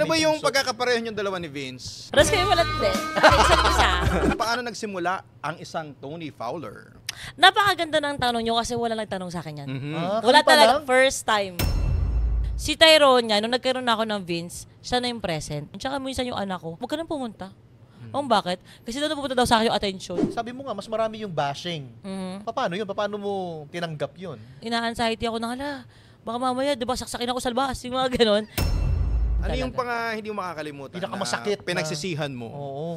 ba yung pagkakapareho yung dalawa ni Vince? Paras kayo walat din. Isa't isa. Paano nagsimula ang isang Tony Fowler? Napakaganda ng tanong nyo kasi wala nagtanong sa akin yan. kami Wala pa talaga. lang? First time. Si Tyrone nung nagkaroon ako ng Vince, siya na yung present. Tsaka minsan yung anak ko, huwag ka nang pumunta. Bakit? Kasi doon pupunta daw sa akin yung attention. Sabi mo nga, mas marami yung bashing. Paano yun? Paano mo tinanggap yun? Ina-anxiety ako na, hala, baka mamaya, di ba, saksakin ako sa labas, yung mga ganon. Ano yung hindi mo makakalimutan? Pinakamasakit na pinagsisihan mo? Oo.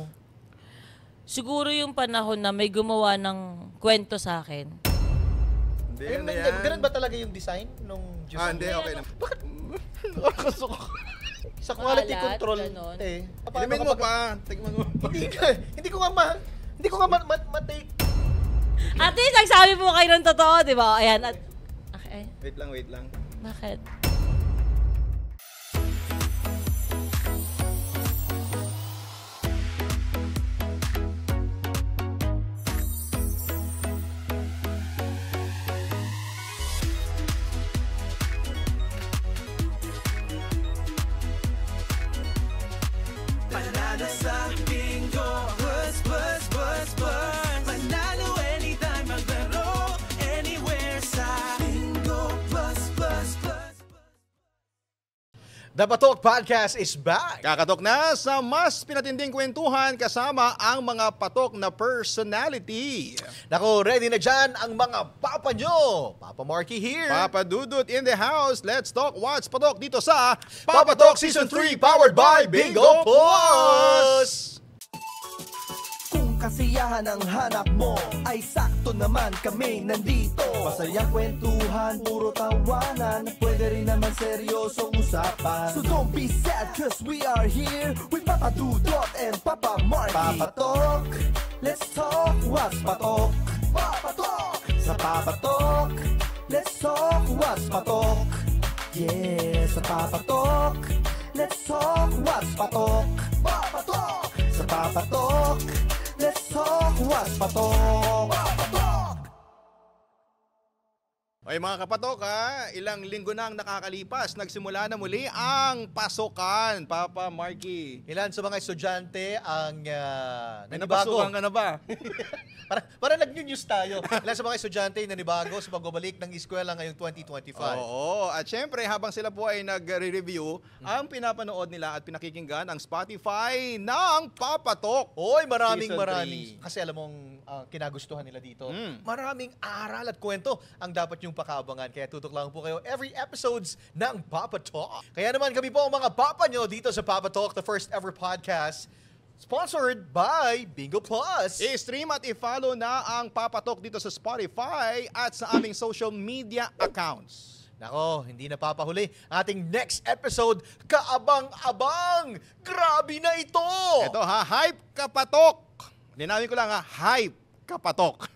Siguro yung panahon na may gumawa ng kwento sa akin. Hindi, Ayun, ano yan? ganun ba talaga yung design nung Hindi, okay na. Bakit? Sa quality Maalat, control, ganon. Ilimin mo pa. Tignan mo. hindi ko nga ma-take. At least, nagsabi mo kayo ng totoo, di ba? Ayan. Okay. Wait lang. Bakit? Panalo sa bingo, plus, plus, plus, plus. Panalo anytime, maglaro, anywhere sa bingo, plus, plus, plus. The Patok Podcast is back! Kakatok na sa mas pinatinding kwentuhan kasama ang mga patok na personality. Naku, ready na dyan ang mga papa nyo! Papa Marky here! Papa Dudut in the house. Let's talk what's patok dito sa Papa Talk Season 3 powered by Bingo Plus! Kung kasiyahan ang hanap mo, ay sakto naman kami nandito. Masayang kwentuhan, puro tawanan, pwede rin naman seryosong usapan. So don't be sad cause we are here with Papa Dudut and Papa Marky. Papa Talk, let's talk what's patok. Papa Talk, sa Papa Talk, let's talk what's patok. Yeah, sa Papa Talk, let's talk what's patok. Papa Talk, sa Papa Talk, let's talk what's patok. Papa Talk. Okay mga kapatok ilang linggo na ang nakakalipas. Nagsimula na muli ang pasukan, Papa Marky. Ilan sa mga estudyante ang May nanibago? napasukan ka na ba? Para nag-news tayo. Ilan sa mga estudyante nanibago sa pagbabalik ng eskwela ngayong 2025? Oo. At syempre, habang sila po ay nagre-review, ang pinapanood nila at pinakikinggan ang Spotify ng Papatok. Oy, maraming. Season 3. Kasi alam mong kinagustuhan nila dito. Maraming aral at kwento ang dapat yung pakaabangan. Kaya tutok lang po kayo every episodes ng Papa Talk. Kaya naman kami po ang mga papa nyo dito sa Papa Talk, the first ever podcast sponsored by Bingo Plus. I-stream at i-follow na ang Papatok dito sa Spotify at sa aming social media accounts. Nako, hindi na papahuli. Ating next episode, kaabang-abang! Grabe na ito! Ito Hype Kapatok. Linawin ko lang Hype Kapatok.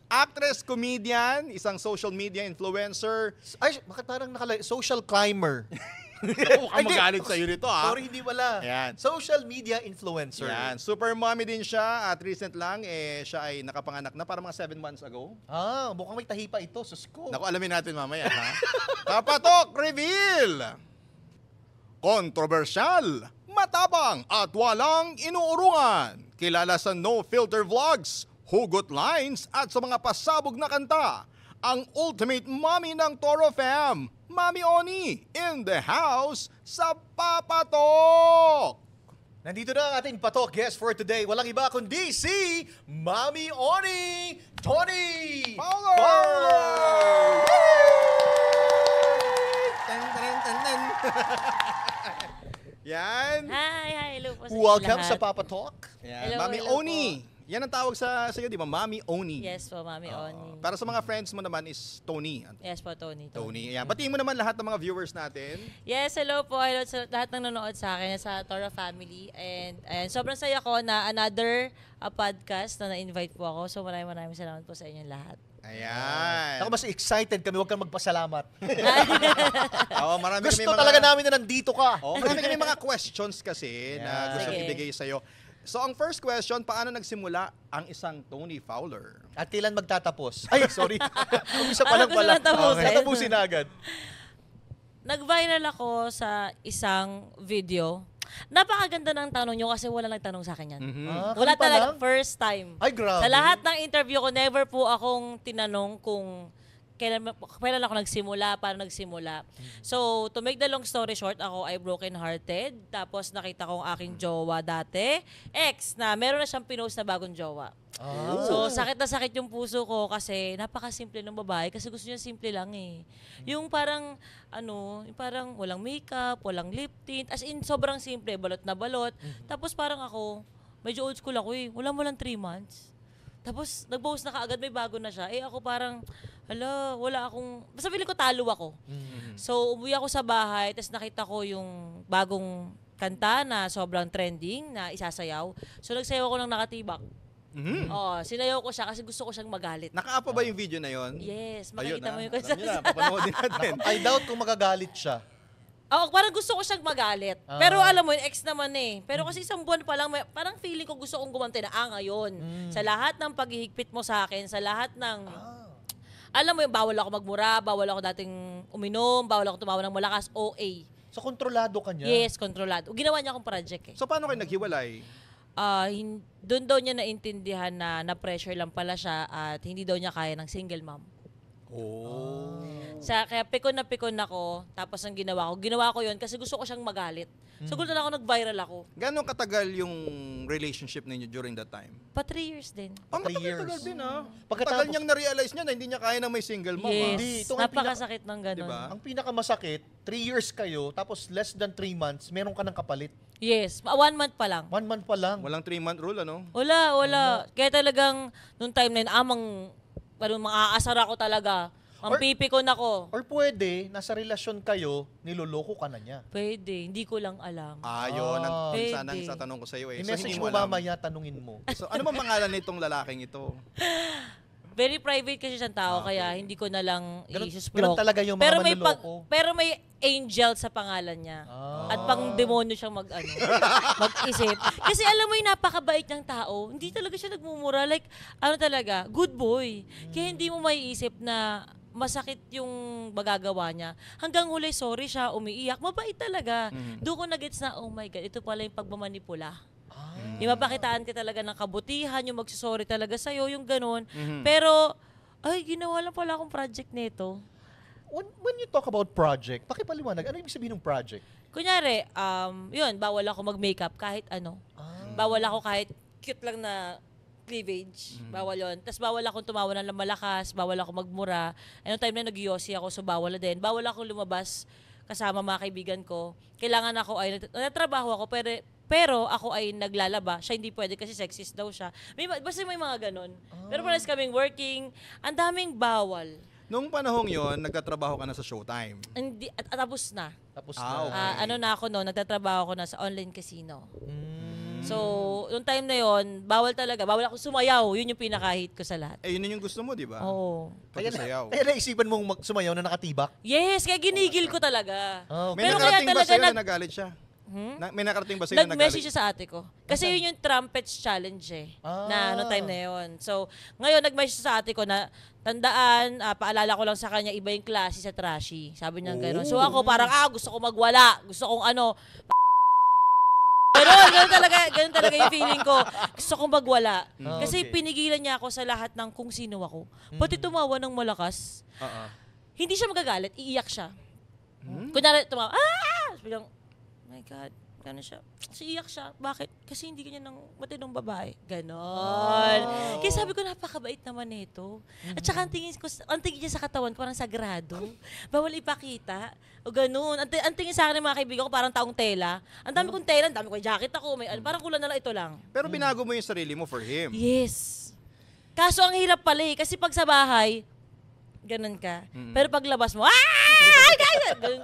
Actress, comedian, isang social media influencer. Ay, bakit parang nakalagay? Social climber. Huwag kang magalit sa'yo nito Sorry, hindi wala. Ayan. Social media influencer. Yan, super mommy din siya at recent lang siya ay nakapanganak na para mga 7 months ago. Mukhang may tahi pa ito. Sus ko. Naku, alamin natin mamaya Papatok Reveal! Kontrobersyal, matapang at walang inuurungan. Kilala sa No Filter Vlogs, hugot lines at sa mga pasabog na kanta. Ang ultimate mommy ng Toro Fam, Mami Oni, in the house sa Papatok! Nandito na ang ating patok guest for today. Walang iba kundi si Mami Oni, Tony Fowler! Yan. Hi, hello po sa Welcome lahat. sa Papa Talk. Yan. Hello, Mami hello Oni. Yan ang tawag sa iyo, di ba? Mami Oni. Yes po, Mami Oni. Para sa mga friends mo naman is Tony. Yes po, Tony. Tony. Yan. Batiin mo naman lahat ng mga viewers natin. Yes, hello po. Hello sa lahat ng nanonood sa akin, sa Toro family. And sobrang saya ko na another podcast na na-invite po ako. So maraming salamat po sa inyong lahat. Ayan. Ako mas excited kami. Huwag kang magpasalamat. Oo, marami Gusto kami mga, talaga namin na nandito ka. marami kami mga questions kasi na gusto Sige. ibigay sa'yo. So, ang first question, paano nagsimula ang isang Tony Fowler? At kailan magtatapos? Ay, sorry. Umpisa pa lang Ano gusto pala. nang tapusin? Tapusin na agad. nag-viral ako sa isang video. Napakaganda ng tanong nyo kasi wala nagtanong sa akin yan. Wala kami pa talaga, lang? first time. Ay, grabe. Sa lahat ng interview ko, never po akong tinanong kung kailan ako nagsimula, paano nagsimula. So, to make the long story short, ako ay broken-hearted. Tapos nakita ko ang aking jowa dati, ex, na meron na siyang pinost na bagong jowa. So, sakit na sakit yung puso ko kasi napakasimple ng babae kasi gusto niya simple lang eh. Yung parang, yung parang walang makeup, walang lip tint, as in sobrang simple, balot na balot. Tapos parang ako, medyo old school ako eh, wala mo lang 3 months. Tapos, nag-post na kaagad, may bago na siya. Eh, ako parang, wala akong... Basta feeling ko talo ako. So, umuwi ako sa bahay, tapos nakita ko yung bagong kanta na sobrang trending, na isasayaw. So, nagsayaw ako ng nakatibak. Sinayaw ko siya kasi gusto ko siyang magalit. Naka-up pa ba yung video na yon? Yes, Ayun, makikita mo yung alam niyo na, papanoodin natin. I doubt kung magagalit siya. Parang gusto ko siyang magalit. Pero alam mo, yung ex naman eh. Pero kasi isang buwan pa lang, parang feeling ko gusto kong gumante na, ngayon. Sa lahat ng paghihigpit mo sa akin, sa lahat ng... Alam mo yung bawal ako magmura, bawal ako dating uminom, bawal ako tumawa ng malakas, OA. So, kontrolado ka niya? Yes, kontrolado. Ginawa niya akong project eh. So, paano kayo naghiwalay? Doon daw niya naintindihan na na-pressure lang pala siya at hindi daw niya kaya ng single mom. Kaya pikon na ako, tapos ang ginawa ko yun kasi gusto ko siyang magalit. So, gusto na ako, nag-viral ako. Gano'ng katagal yung relationship ninyo during that time? Pa 3 years din. Ang 3 years. matagal din Pagkatapos- Tagal niyang na-realize niya na hindi niya kaya na may single mom. Yes, Hindi, ito ang napakasakit ng ganun. Diba? Ang pinakamasakit, 3 years kayo, tapos less than 3 months, meron ka ng kapalit. Yes, 1 month pa lang. 1 month pa lang. Walang 3-month rule, ano? Wala. Kaya talagang, nung time na yun, maaasar ako talaga. Ang pipikon ako. Or pwede, nasa relasyon kayo, niloloko ka na niya. Pwede, hindi ko lang alam. Yun. Pwede. Sana sa tanong ko sa iyo eh. I-message hindi mo alam. mamaya, tanungin mo. So, ano bang pangalan nitong lalaking ito? Very private kasi siyang tao, kaya hindi ko na lang Ganun i-sproke. talaga yung mga manloloko. Pero may angel sa pangalan niya. At pang demonyo siyang mag-isip. Kasi alam mo yung napakabait ng tao, hindi talaga siya nagmumura. Like, talaga, good boy. Kaya hindi mo maiisip na masakit yung magagawa niya. Hanggang huli, sorry siya, umiiyak. Mabait talaga. Doon ko na-gets na, oh my God, ito pala yung pagmamanipula. Yung mapakitaan ka talaga ng kabutihan, yung magsusorry talaga sa'yo, yung ganun. Pero, ginawa lang pala akong project nito. When you talk about project, pakipaliwanag, ano ibig sabihin ng project? Kunyari, bawal ako mag-makeup kahit ano. Bawal ako kahit cute lang na cleavage. Bawal yun. Tapos bawal akong tumawa ng malakas, bawal ako magmura. Anong time na nag-yossi ako, so bawal na din. Bawal akong lumabas kasama mga kaibigan ko. Kailangan ako ay, nagtatrabaho ako, pero ako ay naglalaba. Siya hindi pwede kasi sexist daw siya. Basta may mga ganon. Pero parang kaming working, ang daming bawal. Nung panahong yon, nagtatrabaho ka na sa Showtime. Hindi, tapos na. Tapos Okay. Nagtatrabaho ako na sa online casino. So, yung time na yon, bawal ako sumayaw. Yun yung pinaka-hit ko sa lahat. Yun yung gusto mo, di ba? Oo. Pagsasayaw. Kaya naisipan mong sumayaw na nakatibak? Yes, kaya ginigil ko talaga. May Pero kaya nakarating ba talaga sa'yo na nagalit siya? May nakarating ba sa'yo na nag-message nagalit? siya sa ate ko. Kasi yun yung trumpets challenge eh. No time na yun. So, ngayon nag-message siya sa ate ko na tandaan, paalala ko lang sa kanya, iba yung klase sa trashy. Sabi niya gano'n. So ako parang, gusto ko magwala. Gusto kong ganun talaga yung feeling ko. Gusto kong magwala. Kasi pinigilan niya ako sa lahat ng kung sino ako. Pati tumawa ng malakas. Hindi siya magagalit, iiyak siya. Kunyari tumawa, bilang, my God, gano'n siya. Kasi iyak siya. Bakit? Kasi hindi kanya ng matinong babae. Ganon. Kaya sabi ko, napakabait naman nito. At saka ang tingin niya sa katawan ko parang sagrado. Bawal ipakita. O ganun. Ang tingin sa akin ng mga kaibigan ko parang taong tela. Ang dami kong tela, ang dami kong jacket ako. Parang kulang na lang ito lang. Pero binago mo yung sarili mo for him. Yes. Kaso ang hirap pala eh. Kasi pag sa bahay, ganun ka. Pero paglabas mo,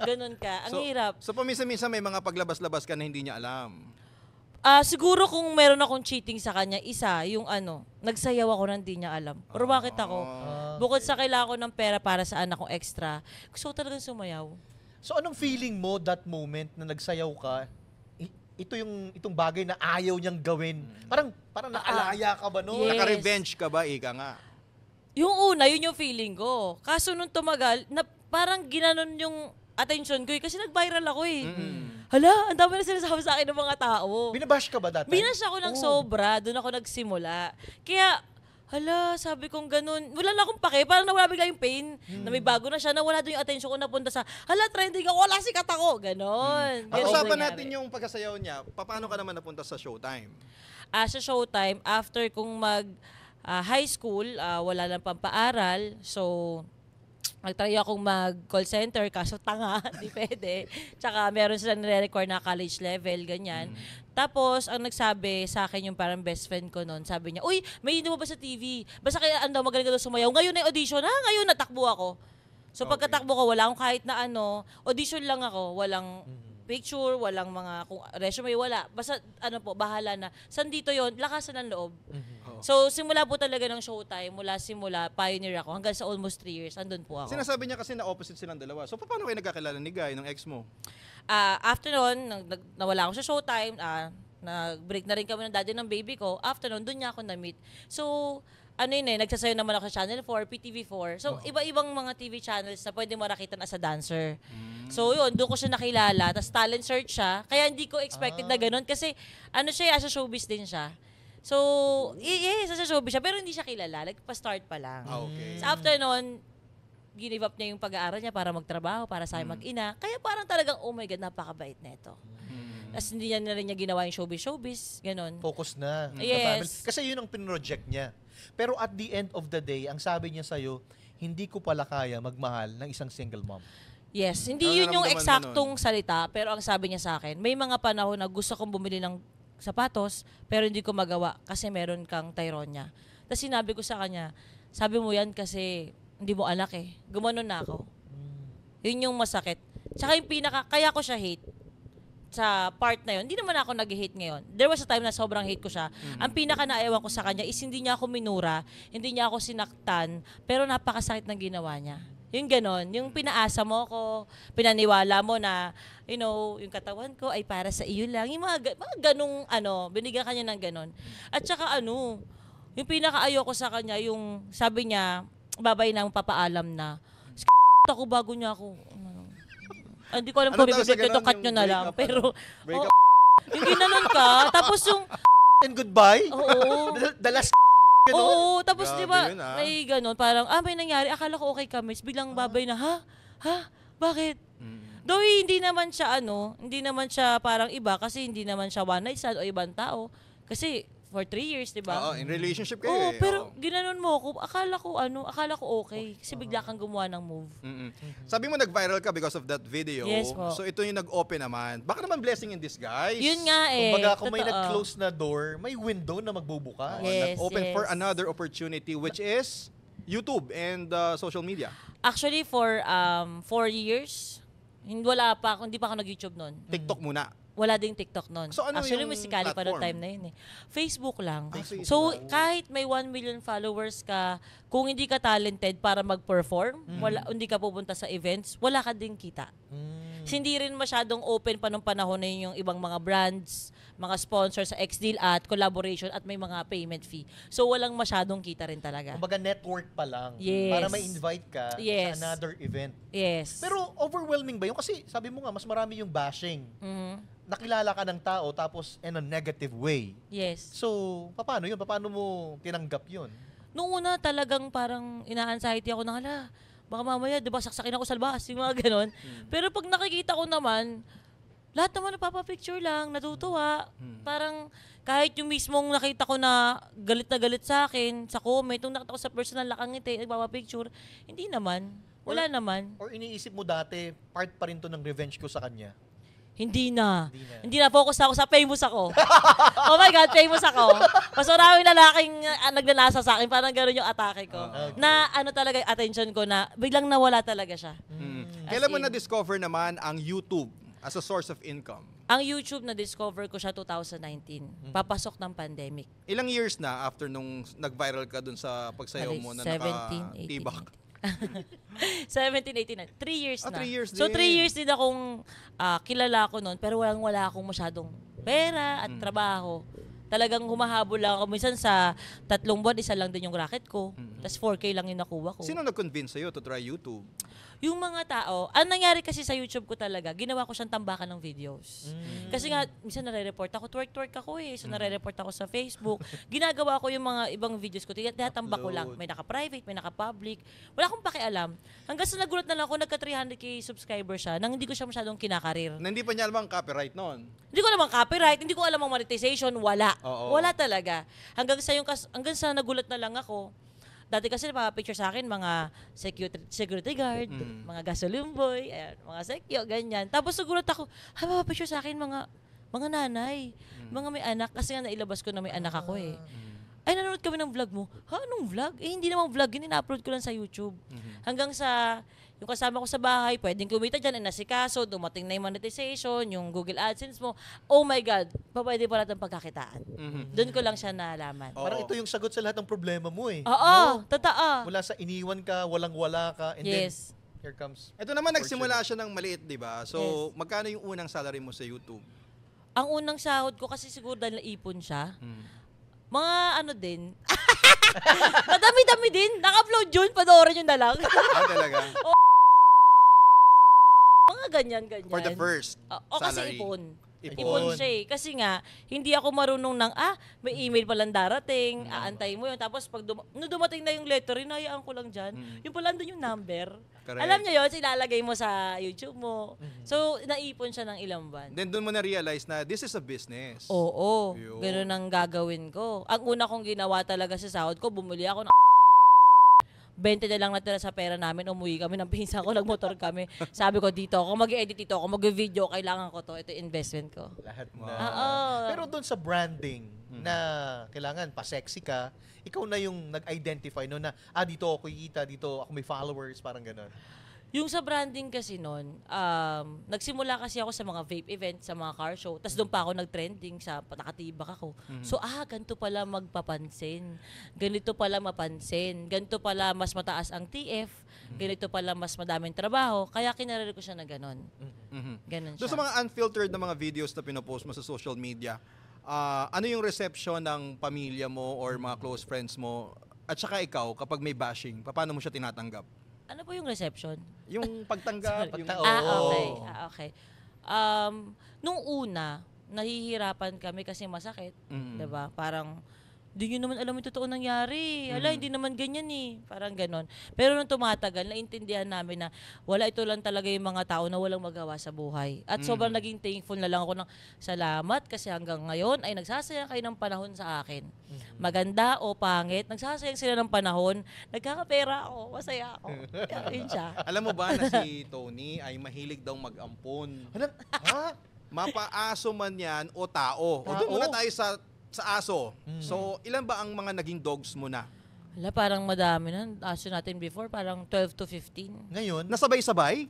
ganun ka. Ang hirap. So paminsan-minsan may mga paglabas-labas ka na hindi niya alam. Siguro kung meron akong cheating sa kanya, yung nagsayaw ako na hindi niya alam. Pero bakit ako? Bukod sa kailangan ko ng pera para sa anak kong extra, gusto ko talagang sumayaw. So anong feeling mo that moment na nagsayaw ka? Itong bagay na ayaw niyang gawin. Parang naalaya ka ba no? Yes. Naka-revenge ka ba, ika nga? Yung una, yun yung feeling ko. Kaso nung tumagal, parang ginanon yung attention ko kasi nag-viral ako eh. Hala, ang dami na sinasabi sa akin ng mga tao. Binabash ka ba dati? Binash ako ng sobra, doon ako nagsimula. Kaya, hala, sabi kong ganun, wala na akong pake, parang nawala bigla yung pain, na may bago na siya, nawala doon yung attention ko, napunta sa, hala, trending ako, wala sikat ako, ganon. Pag-usapan natin yung pagkasayaw niya. Paano ka naman napunta sa Showtime? Sa Showtime, after kong high school, wala lang pampaaral, so nag-try akong mag-call center, kaso tanga, di pwede. Tsaka meron sila nire-record na college level, ganyan. Tapos, ang nagsabi sa akin yung parang best friend ko noon, sabi niya, uy, may mo ba sa TV? Basta kaya magaling ka daw sumayaw. Ngayon na audition, ngayon natakbo ako. So pagkatakbo ko, wala akong kahit na audition lang ako, walang picture, walang mga resume, wala. Basta bahala na. Sandito yon, lakasan ng loob. So, simula po talaga ng Showtime, simula, pioneer ako, hanggang sa almost 3 years, andun po ako. Sinasabi niya kasi na opposite silang dalawa. So, paano kayo nagkakilala ni Guy, ng ex mo? After nun, nawala ako sa Showtime, nag-break na rin kami ng daddy ng baby ko. After nun, doon niya ako na-meet. So, nagsasayo naman ako sa Channel 4, PTV4. So, iba-ibang mga TV channels na pwede mo nakita as a dancer. So, yun, doon ko siya nakilala. Tapos talent search siya. Kaya hindi ko expected na ganun. Kasi, siya, as a showbiz din siya. So, yes, as a showbiz siya. Pero hindi siya kilala. Pa-start pa lang. Okay. So, after nun, give up niya yung pag-aaral niya para magtrabaho, para sa akin mag-ina. Kaya parang talagang, oh my God, napakabait na ito. Tapos hindi niya na rin niya ginawa yung showbiz, ganun. Focus na. Yes. Sa family. Kasi yun ang pinroject niya. Pero at the end of the day, ang sabi niya sa'yo, hindi ko pala kaya magmahal ng isang single mom. Yes, hindi Ano yun yung naramdaman mo eksaktong salita, pero ang sabi niya sa akin, may mga panahon na gusto kong bumili ng sapatos, pero hindi ko magawa kasi meron kang tyronia. Tapos sinabi ko sa kanya, sabi mo yan kasi hindi mo anak eh. Gumanon na ako. Yun yung masakit. Tsaka yung kaya ko siya hate sa part na yun. Hindi naman ako nag-hate ngayon. There was a time na sobrang hate ko siya. Ang pinaka-naayawan ko sa kanya is hindi niya ako minura, hindi niya ako sinaktan, pero napakasakit ng ginawa niya. Yung ganon, yung pinaasa mo ko, pinaniwala mo na, yung katawan ko ay para sa iyo lang. Yung mga ganong, binigyan kanya ng ganon. At saka yung pinaka-ayaw ko sa kanya, yung sabi niya, babay na papaalam na, ako bago niya ako, hindi ko alam kung bibigyan ko cut nyo na lang. Pero, yung ginanon ka, tapos yung, And goodbye? oo, The last oo, tapos di ba, Grabe yun, may ganun, parang, may nangyari, akala ko okay kami, biglang babay na, ha? Bakit? Though hindi naman siya parang iba, kasi hindi naman siya one night stand o ibang tao. Kasi, for 3 years, di ba? Oo, in relationship kayo Oo, eh. pero ginanon mo ako, akala ko okay, kasi bigla kang gumawa ng move. Sabi mo nag-viral ka because of that video. Yes po. So ito yung nag-open naman. Baka naman blessing in disguise. Yun nga eh. Kumbaga, kung may totoo. nag-close na door, may window na magbubuka. Yes. Nag-open for another opportunity which is YouTube and social media. Actually, for 4 years, hindi pa ako nag-YouTube noon. TikTok muna. Wala ding TikTok noon. So, ano Actually, yung musikali pa noong platform? time na yun eh. Facebook lang. Facebook. So, kahit may 1 million followers ka, kung hindi ka talented para mag-perform, hindi ka pupunta sa events, wala ka ding kita. Kasi hindi rin masyadong open pa nung panahon na yun yung ibang mga brands, mga sponsors sa X-Deal at collaboration at may mga payment fee. So, walang masyadong kita rin talaga. Kumbaga, network pa lang. Yes. Para ma-invite ka Yes. sa another event. Yes. Pero overwhelming ba yun? Kasi sabi mo nga, mas marami yung bashing. Nakilala ka ng tao tapos in a negative way. Yes. So, paano yun? Paano mo tinanggap yun? Noong una talagang parang ina-anxiety ako na, baka mamaya, di ba, saksakin ako sa labas, yung mga ganon. Pero pag nakikita ko naman, lahat naman napapapicture lang, natutuwa. Parang kahit yung mismong nakita ko na galit sa akin, sa comment, nung nakita ko sa personal nakangiti, nagpapapicture, hindi naman. Wala naman. Or iniisip mo dati, part pa rin to ng revenge ko sa kanya? Hindi na. Focus ako sa famous ako. Oh my God, famous ako. Mas maraming lalaking naglalasa sa akin, parang gano'n yung atake ko. Na talaga yung attention ko na biglang nawala talaga siya. Kailan mo in- na-discover naman ang YouTube as a source of income? Ang YouTube na-discover ko siya 2019, papasok ng pandemic. Ilang years na after nung nag-viral ka dun sa pagsayaw mo na 17, 18, nakatibak? 17, 18, 3 years na. 3 years So, din. 3 years din akong kilala ko noon, pero wala akong masyadong pera at trabaho. Talagang humahabol lang ako. Minsan sa 3 buwan, isa lang din yung racket ko. Tas 4K lang yung nakuha ko. Sino nag-convince sa'yo to try YouTube? Yung mga tao, ang nangyari kasi sa YouTube ko talaga, ginawa ko siyang tambakan ng videos. Kasi nga, minsan nare-report ako, twerk-twerk ako eh. So nare-report ako sa Facebook. Ginagawa ko yung mga ibang videos ko, tinatambak ko lang. May naka-private, may naka-public. Wala akong pakialam. Hanggang sa nagulat na lang ako, nagka 300k subscriber siya, nang hindi ko siya masyadong kinakarir. Na hindi pa niya alam ang copyright noon. Hindi ko alam ang copyright, hindi ko alam ang monetization, wala. Oo. Wala talaga. Hanggang sa nagulat na lang ako. Dati kasi picture sa akin mga security guard, mga gasoline boy, ayan, mga sekyo, ganyan. Tapos nagulat ako, picture sa akin mga nanay, mga may anak, kasi nga nailabas ko na may anak ako eh. Ay, nanonood kami ng vlog mo. Ha, anong vlog? Eh, hindi namang vlog yun, ina-upload ko lang sa YouTube. Hanggang sa, yung kasama ko sa bahay, pwedeng kumita dyan, nasikaso, dumating na yung monetization, yung Google AdSense mo. Oh my God, pwede pa natin pagkakitaan. Doon ko lang siya nalaman. Oo. Parang ito yung sagot sa lahat ng problema mo eh. Oo, totoo. Mula sa iniwan ka, walang-wala ka, and then Yes. here comes. Ito naman, nagsimula siya ng maliit, di ba? So, Yes. magkano yung unang salary mo sa YouTube? Ang unang sahod ko kasi siguro dahil naipon siya, mga ano din, madami-dami din, naka-upload yun, panoorin yun na lang. Talaga? Mga ganyan-ganyan. For the first kasi salary. ipon. Ipon. Ipon siya eh. Kasi nga, hindi ako marunong ng, may email palang darating, aantayin mo yun. Tapos pag nung dumating na yung letter, hinayaan ko lang dyan. Yung pala andun yung number. Correct. Alam niyo yun, ilalagay mo sa YouTube mo. So, naipon siya ng ilang buwan. Then doon mo na-realize na this is a business. Oo, Yun. ganun ang gagawin ko. Ang una kong ginawa talaga sa sahod ko, bumili ako ng 20 na lang natira sa pera namin, umuwi kami ng pinsan ko, nagmotor kami. Sabi ko, dito ako mag-edit, dito ako mag-video, kailangan ko to, ito investment ko. Lahat na. Oo. Pero doon sa branding na kailangan pa-sexy ka, ikaw na yung nag-identify no na, dito ako kikita, dito ako may followers, parang gano'n. Yung sa branding kasi nun, nagsimula kasi ako sa mga vape event, sa mga car show. Tapos doon pa ako nag-trending sa nakatibak ako. So, ganito pala magpapansin. Ganito pala mapansin. Ganito pala mas mataas ang TF. Ganito pala mas madaming trabaho. Kaya kinarir ko siya na ganon. Ganon Doon siya. sa mga unfiltered na mga videos na pinopost mo sa social media, ano yung reception ng pamilya mo or mga close friends mo at saka ikaw kapag may bashing? Paano mo siya tinatanggap? Ano po yung reception? Yung pagtanggap, yung... Okay. Nung una, nahihirapan kami kasi masakit. Diba? Parang, di nyo naman alam yung totoo nangyari. Hindi naman ganyan eh. Parang ganon. Pero nung tumatagal, naintindihan namin na wala, ito lang talaga yung mga tao na walang magawa sa buhay. At sobrang naging thankful na lang ako ng salamat kasi hanggang ngayon ay nagsasayang kayo ng panahon sa akin. Maganda o pangit, nagsasayang sila ng panahon, nagkakapera ako, masaya ako. Yun siya. Alam mo ba na si Tony ay mahilig daw mag-ampon? Ha? Mapaaso man yan o tao. O doon muna tayo sa aso. So, ilan ba ang mga naging dogs mo na? Wala, parang madami na. Aso natin before, parang 12 to 15. Ngayon, Nasabay-sabay?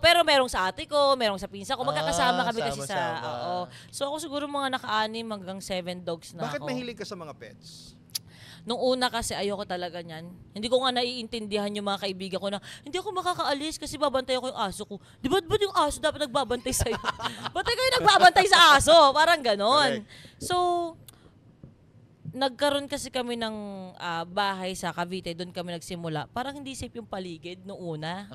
Pero merong sa ate ko, merong sa pinsa ko. Magkakasama kami kasi sama-sama. So ako siguro mga naka-6 hanggang 7 dogs na Bakit ako. mahilig ka sa mga pets? Nung una kasi ayoko talaga niyan. Hindi ko nga naiintindihan yung mga kaibigan ko na hindi ako makakaalis kasi babantay ako yung aso ko. Di ba yung aso dapat nagbabantay sa'yo? Ba't kayo nagbabantay sa aso? Parang ganon. So, nagkaroon kasi kami ng bahay sa Cavite, doon kami nagsimula. Parang hindi safe yung paligid noong una.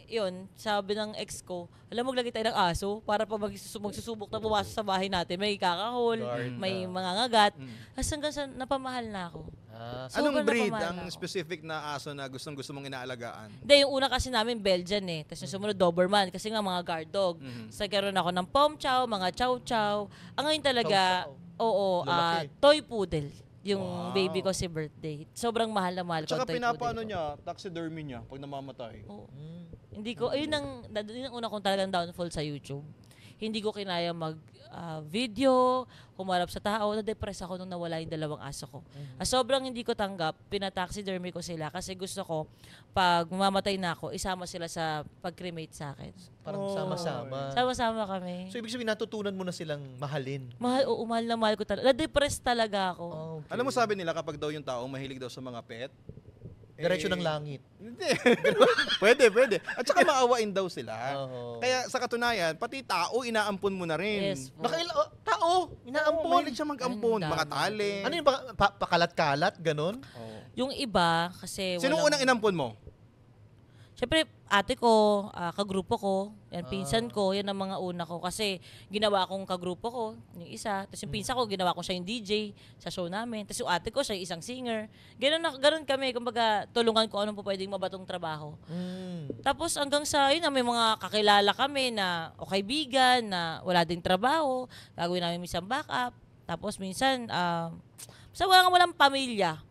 Yun, sabi ng ex ko, alam mo, maglagay tayo ng aso para pa magsusubok na pumasok sa bahay natin. May kakahol, Guard, may mga ngagat. Hanggang sa napamahal na ako. Anong Sobrang breed napamahal ang na ako. specific na aso na gustong-gusto mong inaalagaan? Hindi, yung una kasi namin Belgian eh. Tapos yung sumunod Doberman kasi nga mga guard dog. So nagkaroon ako ng Pom Chow, mga Chow Chow. Ang ngayon talaga, Lalaki. toy poodle. Yung baby ko si birthday. Sobrang mahal na mahal ko Tsaka ang toy pinapaano poodle ko. niya, taxidermy niya pag namamatay. Oo. Hindi ko, yun ang una kong talagang downfall sa YouTube. Hindi ko kinaya mag-video, humarap sa tao. Na-depress ako nung nawala yung dalawang aso ko. Sobrang hindi ko tanggap, pinataxidermy ko sila kasi gusto ko, pag mamatay na ako, isama sila sa pag-cremate sa akin. parang sama-sama. Sama-sama kami. So, ibig sabihin, natutunan mo na silang mahalin. Mahal na mahal ko talaga. Na-depress talaga ako. Okay. Alam mo sabi nila kapag daw yung tao mahilig daw sa mga pet, Diretso ng langit. Hindi. pwede. At saka maawain daw sila. Oo. Kaya sa katunayan, pati tao inaampon mo na rin. Yes po. Tao, Oo, inaampon. mahilig siya mag-ampon. Ang Mga dami. tali. Ano yung pakalat-kalat, ganon? Oo. Yung iba, kasi Sino unang inampon mo? Siyempre, ate ko, kagrupo ko, yan, pinsan ko, yan ang mga una ko. Kasi ginawa kong kagrupo ko, yung isa. Tapos yung pinsan ko, ginawa ko siya yung DJ sa show namin. Tapos yung ate ko, siya yung isang singer. Ganun kami, kumbaga, tulungan ko anong po pwedeng mabatong trabaho. Tapos hanggang sa, yun na, may mga kakilala kami na, o kaibigan, na wala ding trabaho. Gagawin namin minsan backup. Tapos minsan, basta walang pamilya.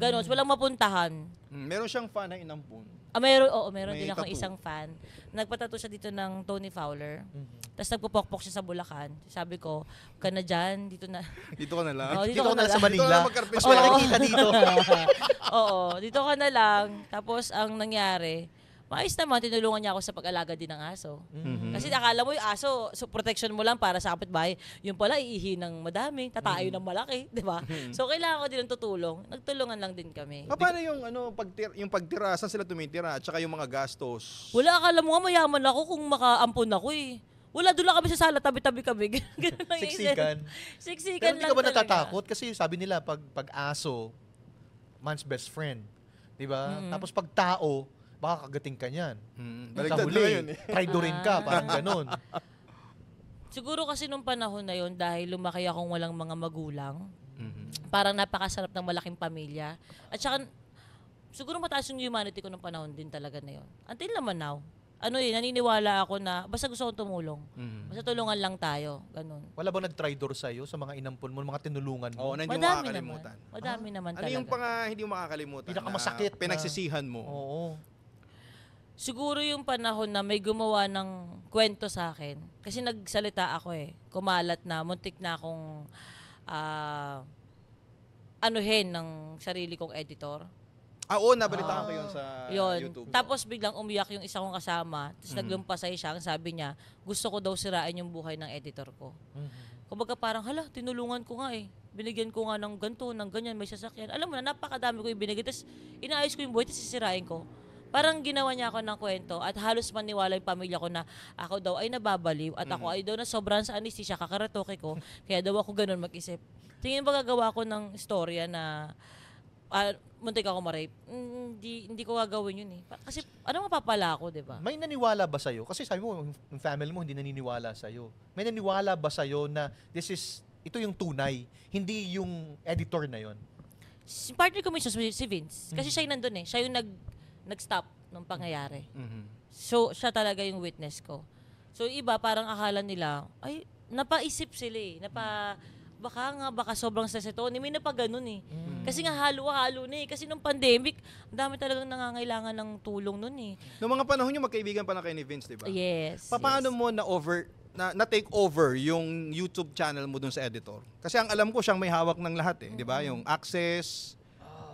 Ganon, walang mapuntahan. Meron siyang fan na inampon. Meron May din akong tattoo. isang fan. Nagpatato siya dito ng Tony Fowler. Tapos nagpupokpok siya sa Bulacan. Sabi ko, huwag ka na dyan, dito na. Dito ka na lang. Oo, Dito ka na sa Dito ka Manila. na magkarpis Mas na. nakikita dito. Oo, dito ka na lang. Tapos ang nangyari, maayos naman, tinulungan niya ako sa pag-alaga din ng aso. Kasi akala mo yung aso, so protection mo lang para sa kapitbahay. Yung pala, iihi ng madami, tatayo ng malaki, di ba? So kailangan ko din ng tutulong. Nagtulungan lang din kami. Paano yung yung pagtira, saan sila tumitira at saka yung mga gastos? Wala, akala mo nga mayaman ako kung makaampon ako eh. Wala, doon lang kami sa sala, tabi-tabi kami. Ganun lang yung Siksikan. Siksikan Pero hindi lang ka ba talaga. natatakot? Kasi sabi nila, pag aso, man's best friend. Di ba? Tapos pag tao, baka kagating ka niyan. Sa Baligtad na huli, ngayon eh. traidorin ka, parang ganun. Siguro kasi nung panahon na yon dahil lumaki akong walang mga magulang, parang napakasarap ng malaking pamilya. At saka, siguro mataas yung humanity ko nung panahon din talaga na yon. Until naman now, naniniwala ako na basta gusto kong tumulong. Basta tulungan lang tayo. Ganun. Wala bang nag-traidor sa'yo sa mga inampon mo, mga tinulungan mo? Oo, nandiyo Madami makakalimutan. naman. Madami naman Ano talaga. yung hindi mo makakalimutan? Pinakamasakit na pinagsisihan mo? Oo. Siguro yung panahon na may gumawa ng kwento sa akin. Kasi nagsalita ako eh. Kumalat na, muntik na akong anuhin ng sarili kong editor. Oo, nabalitaan ko yun sa Yun. YouTube. Tapos biglang umiyak yung isa kong kasama. Tapos naglumpasay siya. Ang sabi niya, gusto ko daw sirain yung buhay ng editor ko. Kumbaga parang, hala, tinulungan ko nga eh. Binigyan ko nga ng ganito, ng ganyan, may sasakyan. Alam mo na, napakadami ko yung binigay. Tapos inaayos ko yung buhay, tapos sisirain ko. Parang ginawa niya ako ng kwento at halos maniwala yung pamilya ko na ako daw ay nababaliw at ako ay daw na sobrang sa anesthesia, kakaratoke ko. Kaya daw ako ganun mag-isip. Tingin ba gagawa ko ng istorya na muntik ako ma-rape? Hindi ko gagawin yun eh. Kasi ano mapapala ako, di ba? May naniwala ba sa'yo? Kasi sabi mo, yung family mo hindi naniniwala sa'yo. May naniwala ba sa'yo na ito yung tunay, hindi yung editor na yon? Si partner ko mismo si Vince. Kasi siya yung nandun eh. Siya yung nag-stop nung pangyayari. So, siya talaga yung witness ko. So, iba parang akala nila, ay, napaisip sila eh. Baka sobrang stress ito. May napaganon eh. Kasi nga halo-halo na eh. Kasi nung pandemic, ang dami talagang nangangailangan ng tulong nun eh. Noong mga panahon nyo, magkaibigan pa na kayo ni Vince, di ba? Yes. Paano yes. mo na-take over yung YouTube channel mo dun sa editor? Kasi ang alam ko, siyang may hawak ng lahat eh. Di ba? Yung access.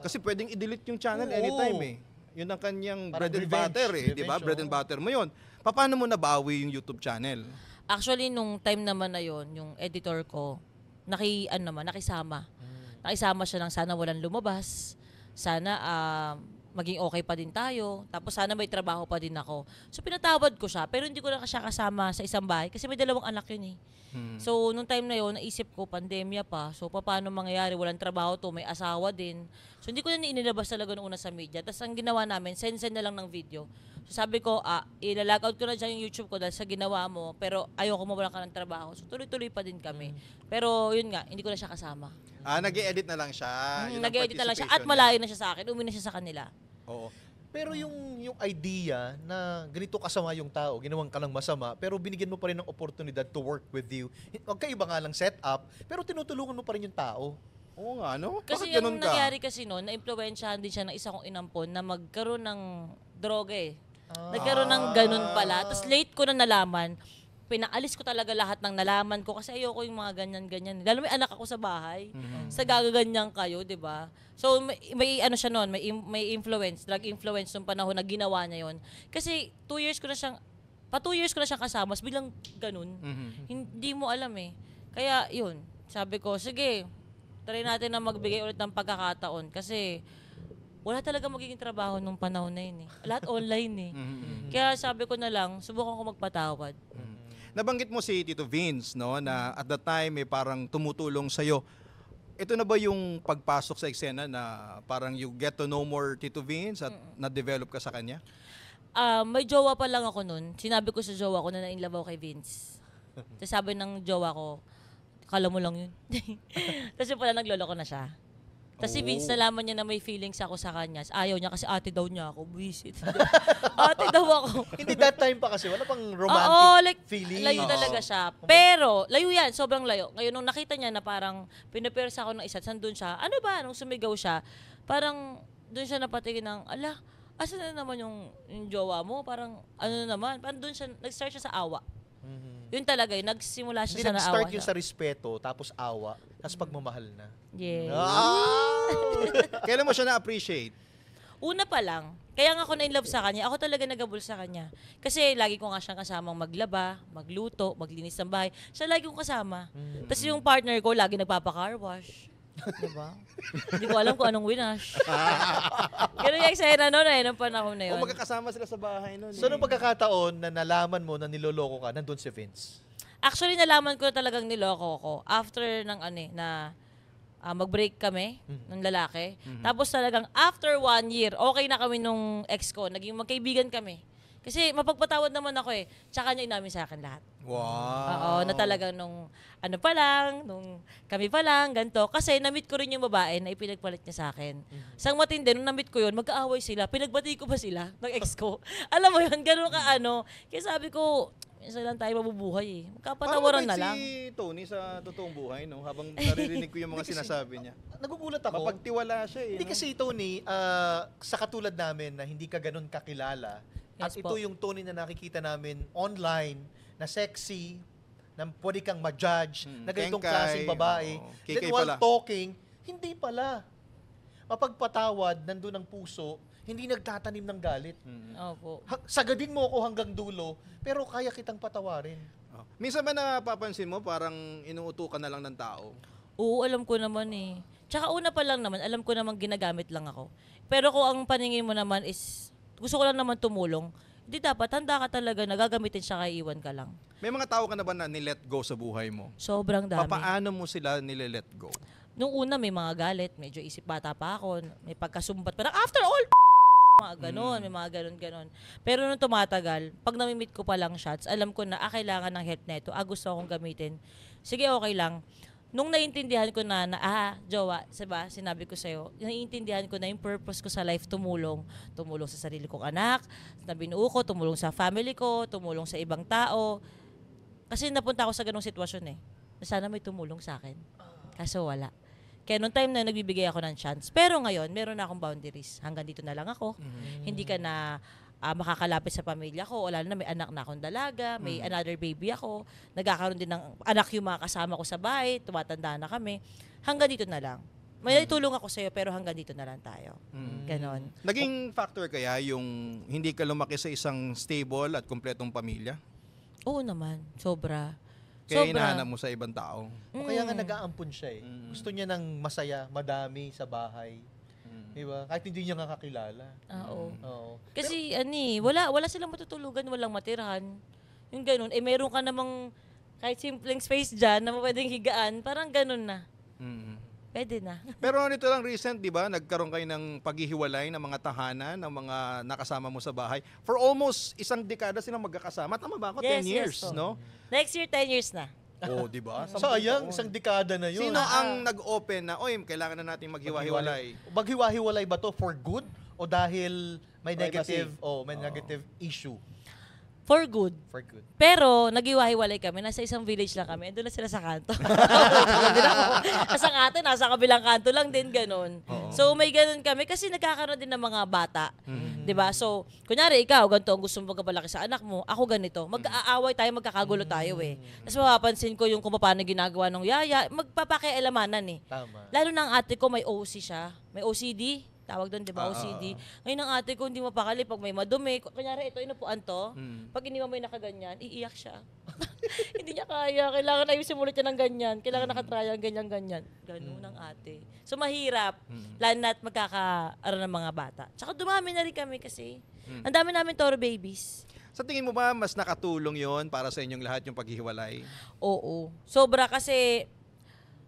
Kasi pwedeng i-delete yung channel Oo. anytime eh. Yun ang kanyang Parang bread and revenge. butter eh. Di ba? Revenge, Bread and butter mo yun. Paano mo nabawi yung YouTube channel? Actually, nung time naman na yon, yung editor ko, nakisama. Nakisama siya ng sana walang lumabas. Sana maging okay pa din tayo. Tapos sana may trabaho pa din ako. So pinatawad ko siya. Pero hindi ko na siya kasama sa isang bahay. Kasi may 2 anak yun eh. So nung time na yon, naisip ko, pandemya pa. So paano mangyayari? Walang trabaho to. May asawa din. So hindi ko na inilabas talaga noong una sa media. Tapos ang ginawa namin, send na lang ng video. So sabi ko, ilalog out ko na dyan yung YouTube ko dahil sa ginawa mo. Pero ayoko mawalan ka ng trabaho. So tuloy-tuloy pa din kami. Pero yun nga, hindi ko na siya kasama. Nag-edit na lang siya. Yun ang Nag-edit na lang siya. At participation malayo na siya sa akin. Uwi na siya sa kanila. niya. Oo. Pero yung idea na ganito kasama yung tao, ginawang ka lang masama, pero binigyan mo pa rin ng oportunidad to work with you. Magkaiba nga lang setup, pero tinutulungan mo pa rin yung tao. Oo nga, no? Kasi Bakit ganun yung ka? nangyari kasi noon, na-impluwensyahan din siya ng isa kong inampon na magkaroon ng droga eh. Nagkaroon ng ganun pala. Tapos late ko na nalaman, pinaalis ko talaga lahat ng nalaman ko kasi ayoko yung mga ganyan-ganyan. Lalo may anak ako sa bahay. Sa gagaganyan kayo, di ba? So may ano siya noon, may influence, drug influence nung panahon na ginawa niya yon. Kasi 2 years ko na siyang kasama, biglang ganun. Hindi mo alam eh. Kaya yun, sabi ko, sige, try natin na magbigay ulit ng pagkakataon kasi wala talaga magiging trabaho nung panahon na yun eh. Lahat online eh. Kaya sabi ko na lang, subukan ko magpatawad. Nabanggit mo si Tito Vince, no, na at the time may parang tumutulong sa'yo. ito na ba yung pagpasok sa eksena na parang you get to know more Tito Vince at na-develop ka sa kanya? May jowa pa lang ako nun. Sinabi ko sa jowa ko na na-inlove ako kay Vince. Tapos sabi ng jowa ko, kala mo lang yun. Tapos yung pala nagloloko na siya. Tapos si Vince, nalaman niya na may feelings ako sa kanya. Ayaw niya kasi ate daw niya ako. Visit. Ate daw ako. Hindi that time pa kasi, wala pang romantic Oo, like, feeling. layo talaga siya. Pero, layo yan, sobrang layo. Ngayon, nung nakita niya na parang pinaperes ako ng isa, sandun siya, ano ba, nung sumigaw siya, parang doon siya napatingin ng, ala, asa na naman yung jowa mo? Parang, ano naman, parang doon siya, nag-start siya sa awa. Yun talaga, yun, nagsimula siya Hindi sa naawa nag-start siya. yung sa respeto, tapos awa, tapos pagmamahal na. Yes. Kailan mo siya na-appreciate? Una pa lang, kaya nga ako na-inlove sa kanya, ako talaga nagabol sa kanya. Kasi lagi ko nga siyang kasamang maglaba, magluto, maglinis ng bahay. Siya lagi kong kasama. Tapos yung partner ko, lagi nagpapa-car wash. Diba? Hindi ko alam kung anong winash. Pero yung eksena noon nung panahon na yun. O magkakasama sila sa bahay nun. So, nung pagkakataon na nalaman mo na niloloko ka, nandun si Vince. Actually, nalaman ko na talagang niloko ko after ng mag-break kami ng lalaki. Tapos talagang after 1 year, okay na kami nung ex ko. Naging magkaibigan kami. Kasi mapagpatawad naman ako eh. Tsaka niya inamin sa akin lahat. Wow. Oo, na talagang nung ano pa lang, nung kami pa lang, ganito. Kasi na-meet ko rin yung babae na ipinagpalit niya sa akin. Sang matindi, nung na-meet ko yun, mag-aaway sila. Pinagbati ko pa sila ng ex ko. Alam mo yun, ganun ka ano. Kaya sabi ko, minsan lang tayo mabubuhay eh. Magkapatawaran na lang. si Tony sa totoong buhay, no? Habang naririnig ko yung mga sinasabi niya. Nagugulat ako. Mapagtiwala siya eh. Hindi kasi Tony, sa katulad namin na hindi ka ganun kakilala, at Yes ito po. yung Tony na nakikita namin online, na sexy, na pwede kang ma-judge, na ganitong Kengkay, klaseng babae. oo. Then Kikay while pala. talking, hindi pala. Mapagpatawad, nandun ang puso, hindi nagtatanim ng galit. Opo. Sagadin mo ako hanggang dulo, pero kaya kitang patawarin. Oh. Minsan ba napapansin mo parang inuuto ka na lang ng tao? Oo, alam ko naman eh. Tsaka una pa lang naman, alam ko naman ginagamit lang ako. Pero kung ang paningin mo naman is, gusto ko lang naman tumulong, hindi dapat, handa ka talaga na gagamitin siya kaya iwan ka lang. May mga tao ka na ba na nilet go sa buhay mo? Sobrang dami. Papaano mo sila nile-let go? Nung una may mga galit, medyo isip bata pa ako, may pagkasumbat pa na, after all, mga ganon, may mga ganon. Pero nung tumatagal, pag namimit ko pa lang shots, alam ko na, kailangan ng help neto, gusto akong gamitin. Sige, okay lang. Nung naiintindihan ko na, jowa, diba, sinabi ko sa'yo, naiintindihan ko na yung purpose ko sa life, tumulong. Tumulong sa sarili kong anak, na binuo ko, tumulong sa family ko, tumulong sa ibang tao. Kasi napunta ako sa ganong sitwasyon eh. Na sana may tumulong sa akin. Kaso wala. Kaya nung time na nagbibigay ako ng chance. Pero ngayon, meron na akong boundaries. Hanggang dito na lang ako. Hindi ka na makakalapit sa pamilya ko. Wala na, may anak na akong dalaga, may another baby ako. Nagkakaroon din ng anak yung mga kasama ko sa bahay. Tumatanda na kami. Hanggang dito na lang. May tulong ako sa'yo, pero hanggang dito na lang tayo. Ganon. Naging factor kaya yung hindi ka lumaki sa isang stable at kumpletong pamilya? Oo naman. Sobra. Kaya Sobra. hinahanap mo sa ibang tao? O kaya nga nag-aampon siya eh. Gusto niya ng masaya, madami sa bahay. Diba? Kahit hindi niya nga kakilala. Oo. Oo. Kasi wala silang matutulugan, walang matirahan. Yung ganun. Meron ka namang kahit simpleng space dyan na pwedeng higaan, parang ganun na. Pwede na. Pero nito lang recent, di ba, nagkaroon kayo ng paghihiwalay ng mga tahanan, ng mga nakasama mo sa bahay. For almost isang dekada silang magkakasama. Tama ba ako? 10 years, po. no? Next year, 10 years na. Oo, di ba? Sayang, isang dekada na yun. Sino ang nag-open na, oy, kailangan na natin maghiwa-hiwalay? Maghiwa-hiwalay ba to for good? O dahil may Privacy. negative issue? For good. For good. Pero, nag-iwahiwalay kami. Nasa isang village lang kami. Doon na sila sa kanto. Nasa atin, nasa kabilang kanto lang din, ganun. So, may ganun kami. Kasi nagkakaroon din ng mga bata. 'Di ba? So, kunyari, ikaw, ganito ang gusto mo magpalaki sa anak mo. Ako ganito. Mag-aaway tayo, magkakagulo tayo eh. Tapos mapapansin ko yung kung paano ginagawa ng yaya. Magpapakialamanan eh. Tama. Lalo na ang ate ko, may OC siya. May OCD. Tawag doon, di ba? OCD. Ngayon ang ate ko, hindi mapakali pag may madumi. Kunyari, ito, inupuan to. Pag iniwan mo yung nakaganyan, iiyak siya. Hindi niya kaya. Kailangan ayusin ulit niya ng ganyan. Kailangan nakatrya ng ganyan-ganyan. Ganun ang ate. So, mahirap. Lalo na't magkakaroon ng mga bata. Tsaka dumami na rin kami kasi. Ang dami namin toro babies. Sa tingin mo ba, mas nakatulong yon para sa inyong lahat yung paghihiwalay? Oo. Sobra kasi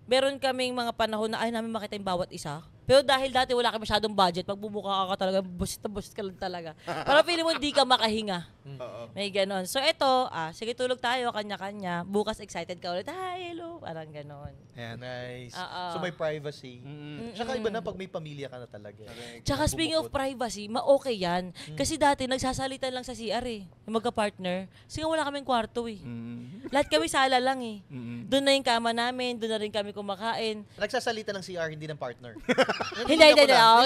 meron kaming mga panahon na ayaw namin makita yung bawat isa. Pero dahil dati wala kami masyadong budget, pag ka talaga, busit na busit ka lang talaga. Para feeling mo di ka makahinga. May ganon. So eto, sige tulog tayo, kanya-kanya. Bukas excited ka ulit, hi, hello. Parang ganon. Ayan. Nice. Oo. So may privacy. Tsaka iba na pag may pamilya ka na talaga. Tsaka speaking of privacy, okay yan. Kasi dati nagsasalitan lang sa CR yung magka-partner. Kasi nga wala kaming kwarto Lahat kami sala lang Doon na yung kama namin, doon na rin kami kumakain. Nagsasalita ng CR, hindi ng partner. Hindi. Hindi na.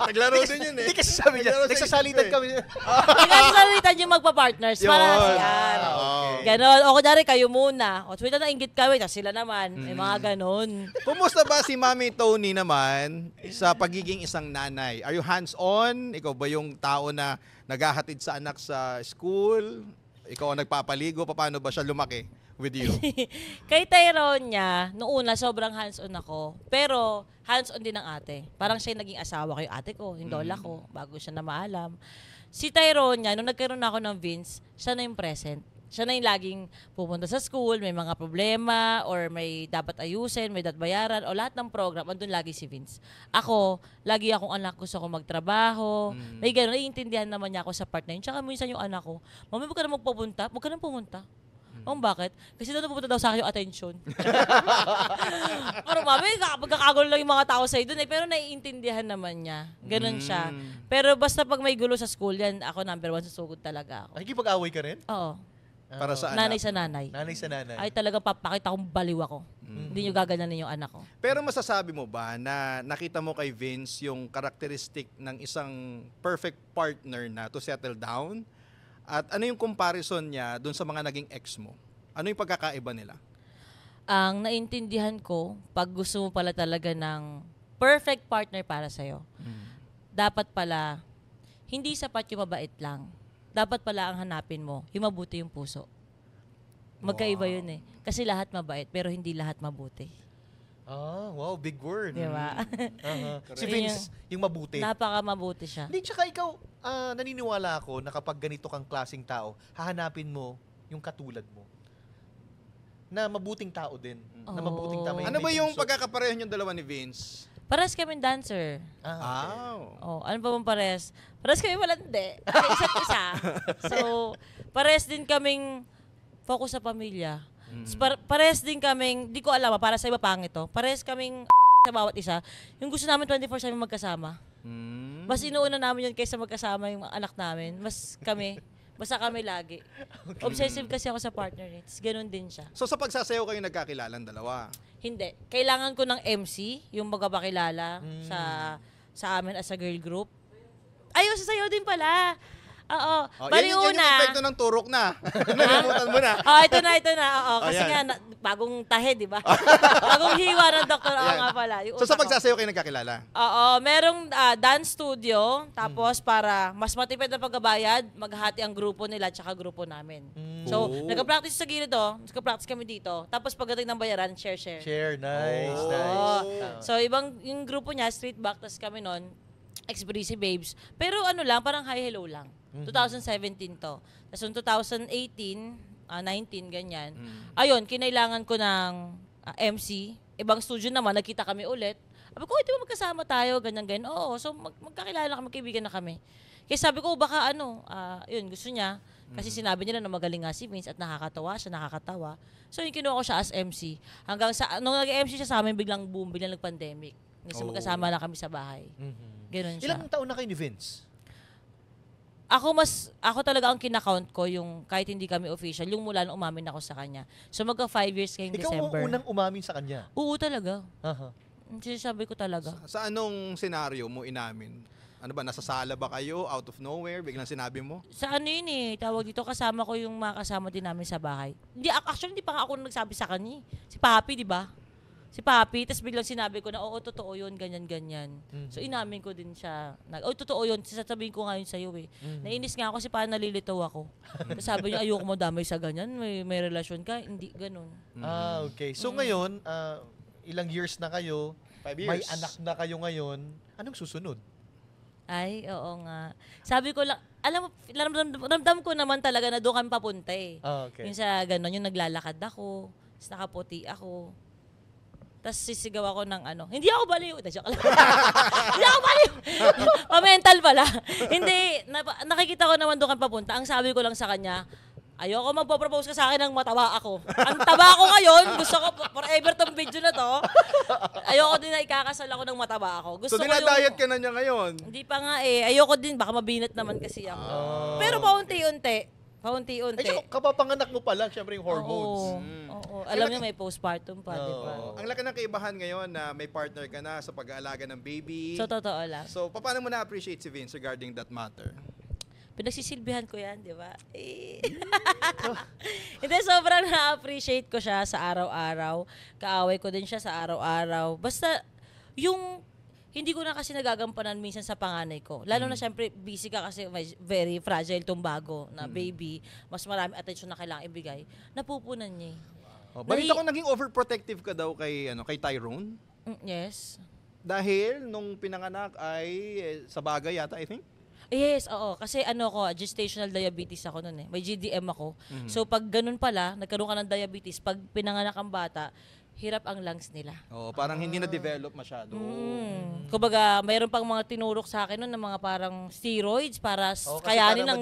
Naglaro din yun Hindi kasi sabi niya, nagsasalitan kami. Nagsasalitan yung magpa-partners para Yun. CR. Okay. Ganon. O kunyari kayo muna. O tuwita na inggit kami, tapos sila naman. May mga ganon. Kumusta ba si Mami Tony naman sa pagiging isang nanay? Are you hands-on? Ikaw ba yung tao na naghahatid sa anak sa school? Ikaw ang nagpapaligo? Paano ba siya lumaki with you? Kay Tyrone niya, noong una sobrang hands-on ako. Pero hands-on din ng ate. Parang siya yung naging asawa ko, yung ate ko, yung lola ko, bago siya na maalam. Si Tyrone niya, nung nagkaroon ako ng Vince, siya na yung present. Siya na yung laging pupunta sa school, may mga problema, or may dapat ayusin, may dapat bayaran, o lahat ng program, andun lagi si Vince. Ako, lagi akong anak, gusto ko magtrabaho. May gano'n, naiintindihan naman niya ako sa part na yun. Tsaka minsan yung anak ko, mami, huwag ka na magpupunta, huwag ka na pumunta. Bakit? Kasi doon pupunta daw sa akin yung attention. Pero mami, magkakagulo lang yung mga tao sa'yo doon pero naiintindihan naman niya. Ganon siya. Pero basta pag may gulo sa school, yan, ako number 1 susugod talaga ako. Nakikipag-away ka rin? Oo. Para sa Nanay anak? sa nanay. Nanay sa nanay. Ay talaga papakita kong baliw ako. Hindi nyo gaganyanin yung anak ko. Pero masasabi mo ba na nakita mo kay Vince yung karakteristik ng isang perfect partner na to settle down? At ano yung comparison niya dun sa mga naging ex mo? Ano yung pagkakaiba nila? Ang naintindihan ko, pag gusto mo pala talaga ng perfect partner para sa'yo, dapat pala, hindi sapat yung mabait lang. Dapat pala ang hanapin mo, yung mabuti yung puso. Magkaiba yun Kasi lahat mabait, pero hindi lahat mabuti. Wow, big word. Di ba? Si Vince, yung mabuti. Napaka mabuti siya. Hindi, tsaka ikaw, naniniwala ako na kapag ganito kang klaseng tao, hahanapin mo yung katulad mo. Na mabuting tao din. Na mabuting tao. Ano ba yung pagkakapareho yung dalawa ni Vince? Pares kami dancer. Ano pa bang pares? Pares kami malandi. Sa isa't isa. So, pares din kaming focus sa pamilya. Pares din kaming, di ko alam para sa iba pangit to, pares kaming sa bawat isa. Yung gusto namin 24/7 magkasama. Mas inuuna namin yun kaysa magkasama yung anak namin. Basta kami lagi. Okay. Obsessive kasi ako sa partner Ganun din siya. So sa pagsasayaw kayo nagkakilalang dalawa? Hindi. Kailangan ko ng MC, yung magpapakilala sa amin as a girl group. Ayun, sasayaw din pala. Oo. Bali yan yung epekto ng turok na. Nalimutan mo na. Ito na. Oo, kasi nga, bagong tahe, di ba? Bagong hiwa ng doktor. Oo nga pala. So sa pagsasayaw kayo nagkakilala? Oo, merong dance studio. Tapos para mas matipid na pagbabayad, maghati ang grupo nila at saka grupo namin. So, nagka-practice sa gilid nagka-practice kami dito. Tapos pagdating ng bayaran, share. Share, nice. So, yung grupo niya, street back, tapos kami nun, Ex-Breezy Babes. Pero parang hi-hello lang. 2017 to. Tapos noong 2018, 19, ganyan. Ayun, kinailangan ko ng MC. Ibang studio naman, nagkita kami ulit. Sabi ko, di ba magkasama tayo, ganyan. Oo, so magkakilala na kami, magkaibigan na kami. Kaya sabi ko, baka yun, gusto niya. Kasi sinabi nila na magaling nga si Vince at nakakatawa. So yung kinuha ko siya as MC. Hanggang nung nag-MC siya sa amin, biglang boom, biglang nag-pandemic. Kasi magkasama na kami sa bahay. Ganun siya. Ilang taon na kayo ni Vince? Ako talaga ang kinakount ko yung kahit hindi kami official, yung mula nung umamin ako sa kanya. So magka 5 years ngayong December. Ikaw unang umamin sa kanya? Oo talaga. Sinasabi ko talaga. Sa anong senaryo mo inamin? Ano ba, nasa sala ba kayo, out of nowhere, biglang sinabi mo? Sa tawag dito, kasama ko yung mga kasama din namin sa bahay. Actually, hindi pa nga ako nagsabi sa kanya. Si Papi, di ba? Si Papi, tapos biglang sinabi ko na, oo, totoo yun, ganyan. So, inamin ko din siya. Totoo yun, sasabihin ko nga yun sa'yo Nainis nga ako kasi parang nalilito ako. Tapos sabi niya, ayoko mo damay sa ganyan, may relasyon ka. Hindi, ganun. Okay. So ngayon, ilang years na kayo, 5 years. may anak na kayo ngayon, anong susunod? Ay, oo nga. Sabi ko lang, alam mo, ramdam ko naman talaga na doon kami papunta Okay. Yung sa gano'n, yung naglalakad ako, tapos nakaputi ako. Tapos sisigaw ako ng ano, hindi ako baliw. Joke lang. Hindi ako baliw. Pa-mental pala. Hindi, nakikita ko naman doon kan papunta. Ang sabi ko lang sa kanya, ayoko magpo-propose ka sa akin ng mataba ako. Ang taba ako ngayon, gusto ko forever tong video na to. Ayoko din na ikakasal ako ng mataba ako. Gusto So, ko dinadayat ka na niya ngayon? Hindi pa nga eh. Ayoko din, baka mabinat naman kasi ako. Pero paunti-unti. Ay, kapapanganak mo pa lang, syempre yung hormones. Oo. Alam niyo may postpartum pa, di ba? Ang laki ng kaibahan ngayon na may partner ka na sa pag-aalaga ng baby. So, totoo lang. So, paano mo na-appreciate si Vince regarding that matter? Pinagsisilbihan ko yan, di ba? Hindi, sobrang na-appreciate ko siya sa araw-araw. Kaaway ko din siya sa araw-araw. Basta, yung hindi ko na kasi nagagampanan minsan sa panganay ko. Lalo na syempre, busy ka kasi may very fragile tong bago na baby. Mas marami attention na kailangan ibigay. Napupunan niya. Balita ko naging overprotective ka daw kay Tyrone. Yes. Dahil nung pinanganak ay sa bagay yata, I think. Yes, oo. Kasi gestational diabetes ako noon eh. May GDM ako. So pag ganun pala, nagkaroon ka ng diabetes, pag pinanganak ang bata, hirap ang lungs nila. Parang hindi na-develop masyado. Kumbaga, mayroon pang mga tinurok sa akin noon ng mga parang steroids para kayanin ang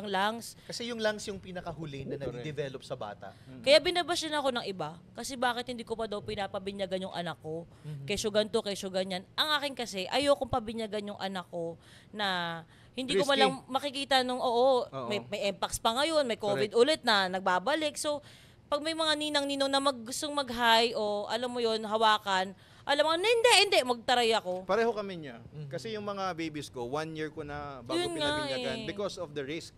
lungs. Kasi yung lungs yung pinakahuli na nag-develop sa bata. Kaya binabash din ako ng iba. Kasi bakit hindi ko pa daw pinapabinyagan yung anak ko? Kesyo ganito, kesyo ganyan. Ang akin kasi, ayokong pabinyagan yung anak ko na hindi ko Risky. malang makikita nung, may MPAX pa ngayon, may COVID ulit na nagbabalik. So, pag may mga ninang-ninong na gustong mag-hi o alam mo yon hawakan, alam mo, hindi, magtaray ako. Pareho kami niya. Kasi yung mga babies ko, 1 year ko na bago Yun nga pinabinyagan eh. because of the risk.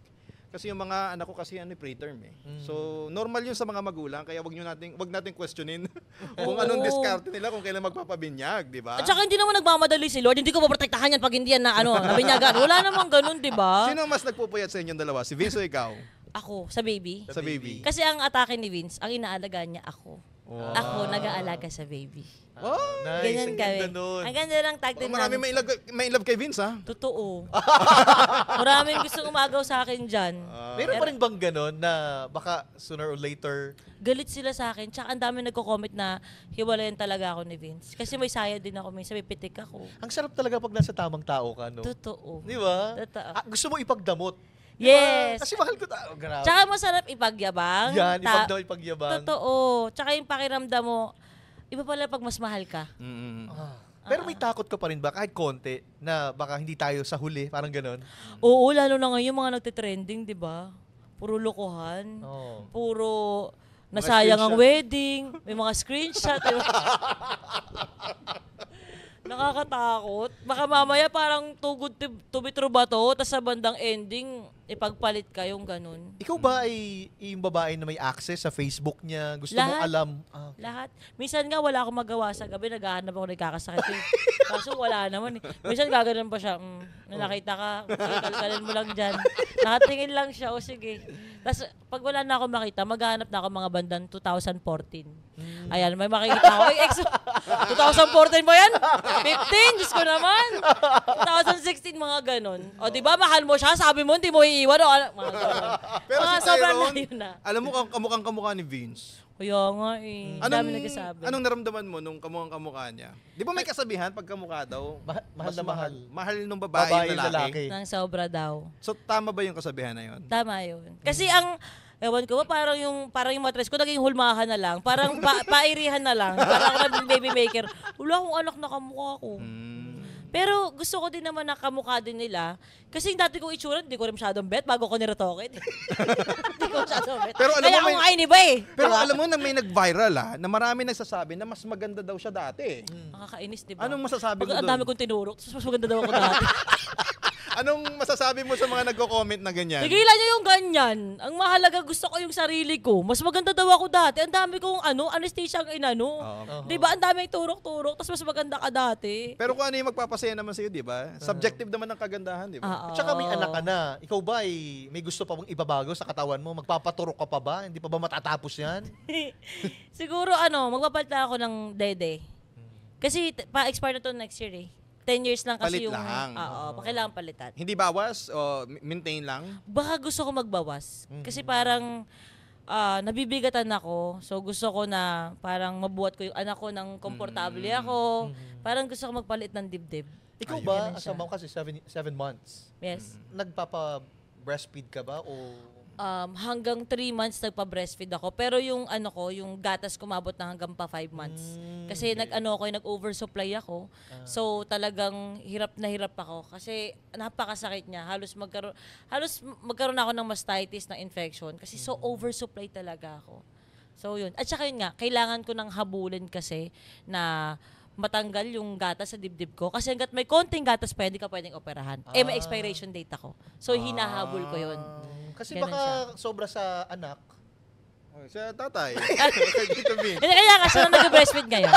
Kasi yung mga anak ko kasi preterm eh. So, normal yun sa mga magulang, kaya wag nating questionin kung anong diskarte nila kung kailan magpapabinyag, di ba? At saka hindi naman nagmamadali si Lord, hindi ko maprotektahan yan pag hindi yan nabinyagan. Wala namang ganun, di ba? Sino ang mas nagpupuyat sa inyong dalawa? Si Vince o ikaw? Ako, sa baby. Sa baby. Kasi ang atake ni Vince, ang inaalagaan niya ako. Ako nag-aalaga sa baby. Nice, Ganyan ang kami. ganda nun. Ang ganda ng tag team Marami namin. may love kay Vince, ha? Totoo. Maraming gusto umagaw sa akin dyan. Meron pa rin bang ganon na baka sooner or later, Galit sila sa akin. Tsaka ang dami nagko-comment na hiwalayan talaga ako ni Vince. Kasi may saya din ako. Minsan may pitik ako. ang sarap talaga pag nasa tamang tao ka, no? Totoo. Di ba? Totoo. Gusto mo ipagdamot. Di Yes. ba? Kasi mahal ko tao. Grabe. Tsaka masarap ipagyabang. Yan, ipagyabang. Totoo. Tsaka yung pakiramdam mo, iba pala pag mas mahal ka. Pero may takot ka pa rin ba, kahit konti, na baka hindi tayo sa huli, parang ganon? Oo, lalo na ngayon yung mga nagtitrending, di ba? Puro lokohan. Oo. Puro nasayang ang screenshot. wedding. May mga screenshot. Di ba? Nakakatakot. Baka mamaya parang too good to be true ba to? Tapos sa bandang ending, ipagpalit kayong ganun. Ikaw ba ay yung babae na may access sa Facebook niya? Gusto mo Lahat. alam? Lahat. Minsan nga wala akong magawa sa gabi, naghahanap ako nagkakasakit. Kaso wala naman eh. Minsan gaganon pa siya, nakita ka, kalkalin mo lang dyan. Nakatingin lang siya, o sige. Tapos pag wala na ako makita, maghahanap na ako mga bandang 2014. Ayan, may makikita ako. Ay, 2014 ba yan? 15? Diyos ko naman. 2016, mga ganon. O, di ba, mahal mo siya? Sabi mo, hindi mo iiwan. O, mga ganon. Pero Mga si sobrang Tyrone, layo na. alam mo kamukhang kamukha ni Vince. Kaya nga eh. Dami nagsasabi. Anong naramdaman mo nung kamukhang kamukha niya? Di ba may kasabihan pag kamukha daw? Mahal mas na mahal. Mahal nung babae, Babae, lalaki. lalaki. Nang sobra daw. So tama ba yung kasabihan na yun? Tama yun. Kasi ewan ko ba, parang yung matres ko, naging hulmahan na lang. Parang pairihan na lang. Parang ako naging baby maker. Wala akong anak na kamukha ko. Pero gusto ko din naman na kamukha din nila. Kasi yung dati kong itsura, hindi ko rin masyadong bet bago ko niretoke. Hindi ko masyadong bet. Pero alam Kaya mo, ako nga iniba eh. Pero alam mo na may nag-viral na marami nagsasabi na mas maganda daw siya dati. Nakakainis, di ba? Anong masasabi mo Ang doon? dami kong tinurok, tapos mas maganda daw ako dati. Anong masasabi mo sa mga nagko-comment na ganyan? Tigilan niyo yung ganyan. Ang mahalaga, gusto ko yung sarili ko. Mas maganda daw ako dati. Ang dami kong anesthesia ang inano. Di ba? Ang dami turok-turok, tapos mas maganda ka dati. Pero kung ano yung magpapasaya naman sa'yo, di ba? Subjective naman ang kagandahan, di ba? Oo. At saka may anak ka na. Ikaw ba ay may gusto pa bang ibabago sa katawan mo? Magpapaturok ka pa ba? Hindi pa ba matatapos yan? Siguro magpapalit na ako ng dede. Kasi pa-expire na to next year eh. 10 years lang kasi Palit yung... lang. Oo, kailangan palitan. Hindi bawas o maintain lang? Baka gusto ko magbawas. Kasi parang nabibigatan ako. So gusto ko na parang mabuhat ko yung anak ko ng komportable ako. Parang gusto ko magpalit ng dibdib. Ikaw Ayun. ba, Ganun as siya. a mom kasi 7 months, Yes. nagpapa-breastfeed ka ba o... Hanggang 3 months nagpa-breastfeed ako. Pero yung ano ko, yung gatas kumabot na hanggang pa 5 months. Kasi nag-oversupply ako. So talagang hirap na hirap ako. Kasi napakasakit niya. Halos magkaroon ako ng mastitis, ng infection. Kasi so oversupply talaga ako. So yun. At saka yun nga, kailangan ko ng habulin kasi na matanggal yung gatas sa dibdib ko. Kasi hanggat may konting gatas pa, hindi ka pwedeng operahan. May expiration date ako. So hinahabol ko yun. Kasi Ganun baka sobra sa anak. Sa tatay. Kay Tito Vince. Hindi, kaya nga siya na nag-breastfeed ngayon.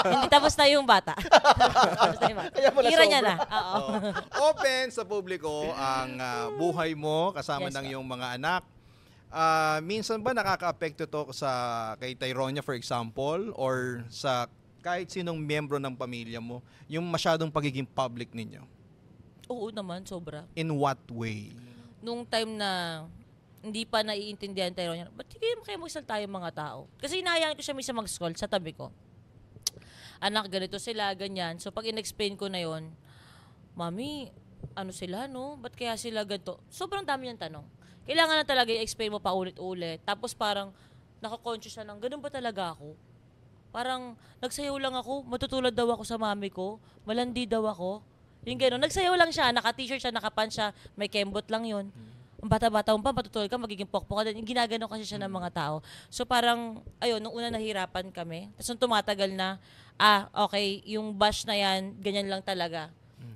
Hindi tapos na yung bata. Tapos na yung bata. Kaya pala Ira niya sobra. na. Oo. Open sa publiko ang buhay mo kasama Yes, ng po. iyong mga anak. Minsan ba nakaka-apekto to kay Tyronia for example or sa kahit sinong miyembro ng pamilya mo, yung masyadong pagiging public ninyo? Oo naman, sobra. In what way? Nung time na hindi pa naiintindihan tayo niya, ba't hindi kayo magsalita yung mga tao? Kasi inayaan ko siya minsan mag-scroll sa tabi ko. Anak, ganito sila, ganyan. So pag in-explain ko na yon, Mami, ano sila, no? Ba't kaya sila ganito? Sobrang dami niyang tanong. Kailangan na talaga i-explain mo pa ulit-ulit. Tapos parang nakakonscious siya ng, ganun ba talaga ako? Parang nagsayaw lang ako, matutulad daw ako sa mami ko, malandi daw ako. Yung gano'n, nagsayaw lang siya, naka-t-shirt siya, naka-pants siya, may kembot lang yun. Ang bata-bata mo pa, matutulad ka, magiging pokpok ka din. Yung ginagano kasi siya ng mga tao. So parang, ayun, nung una nahirapan kami. Tapos nung tumatagal na, okay, yung bash na yan, ganyan lang talaga.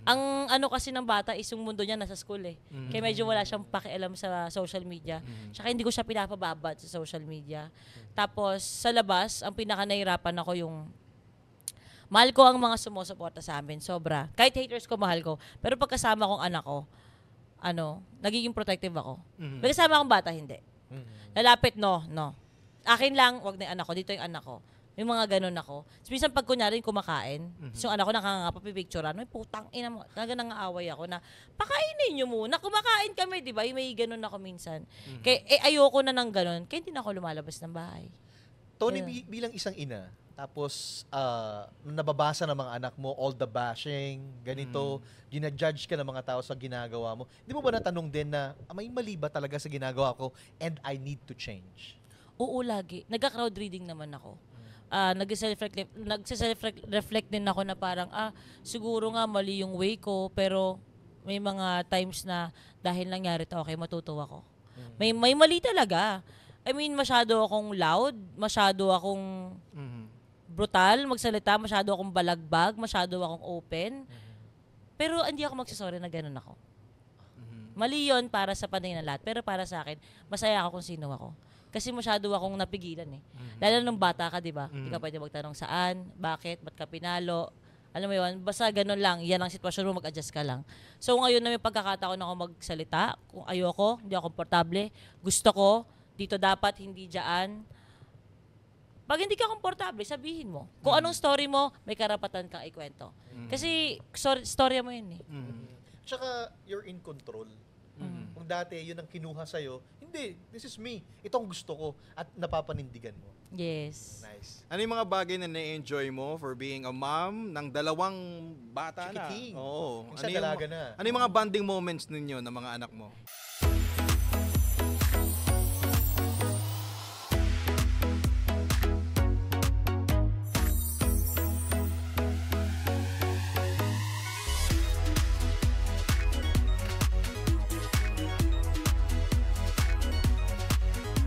Ang ano kasi ng bata is yung mundo niya nasa school eh. Kaya medyo wala siyang pakialam sa social media. Tsaka hindi ko siya pinapababad sa social media. Tapos sa labas, ang pinaka nahirapan ako yung mahal ko ang mga sumusuporta sa amin, sobra. Kahit haters ko, mahal ko. Pero pagkasama kong anak ko, nagiging protective ako. May kasama akong bata, hindi. Lalapit, no. Akin lang, wag na yung anak ko, dito yung anak ko. May mga ganun ako. So, minsan pag kunyari kumakain, so yung anak ko nakanganga, papipicturean, may putang ina mo, talaga nangaaway ako na, pakainin nyo muna, kumakain kami, di ba? May ganun ako minsan. Kaya, ayoko na ng ganun, kaya hindi na ako lumalabas ng bahay. Tony, Ayun. bilang isang ina, tapos nababasa ng mga anak mo, all the bashing, ganito, ginajudge ka ng mga tao sa ginagawa mo. Hindi mo ba natanong din na, may mali ba talaga sa ginagawa ko and I need to change? Oo, lagi. Nagka-crowd reading naman ako. Nag-self-reflect din ako na parang, siguro nga mali yung way ko, pero may mga times na dahil nangyari to, okay, matutuwa ako. May mali talaga. I mean, masyado akong loud, masyado akong brutal magsalita, masyado akong balagbag, masyado akong open. Pero hindi ako magsasorry na ganun ako. Mali yun para sa paningin ng lahat. Pero para sa akin, masaya ako kung sino ako. Kasi masyado akong napigilan eh. Lalo nung bata ka, di ba? Hindi ka pwede magtanong saan, bakit, ba't ka pinalo. Alam mo yun, basta ganun lang. Yan ang sitwasyon mo, mag-adjust ka lang. So ngayon na may pagkakataon ako magsalita, kung ayoko, hindi ako komportable, gusto ko, dito dapat, hindi dyan. Pag hindi ka komportable, sabihin mo. Kung anong story mo, may karapatan kang ikwento. Kasi storya mo yun eh. Tsaka, you're in control. Kung dati, yun ang kinuha sa'yo, hindi, this is me. Ito ang gusto ko at napapanindigan mo. Yes. Nice. Ano yung mga bagay na na-enjoy mo for being a mom ng 2 bata Chikiting. na? Oo. Isa dalaga na. Ano yung mga bonding moments ninyo ng mga anak mo?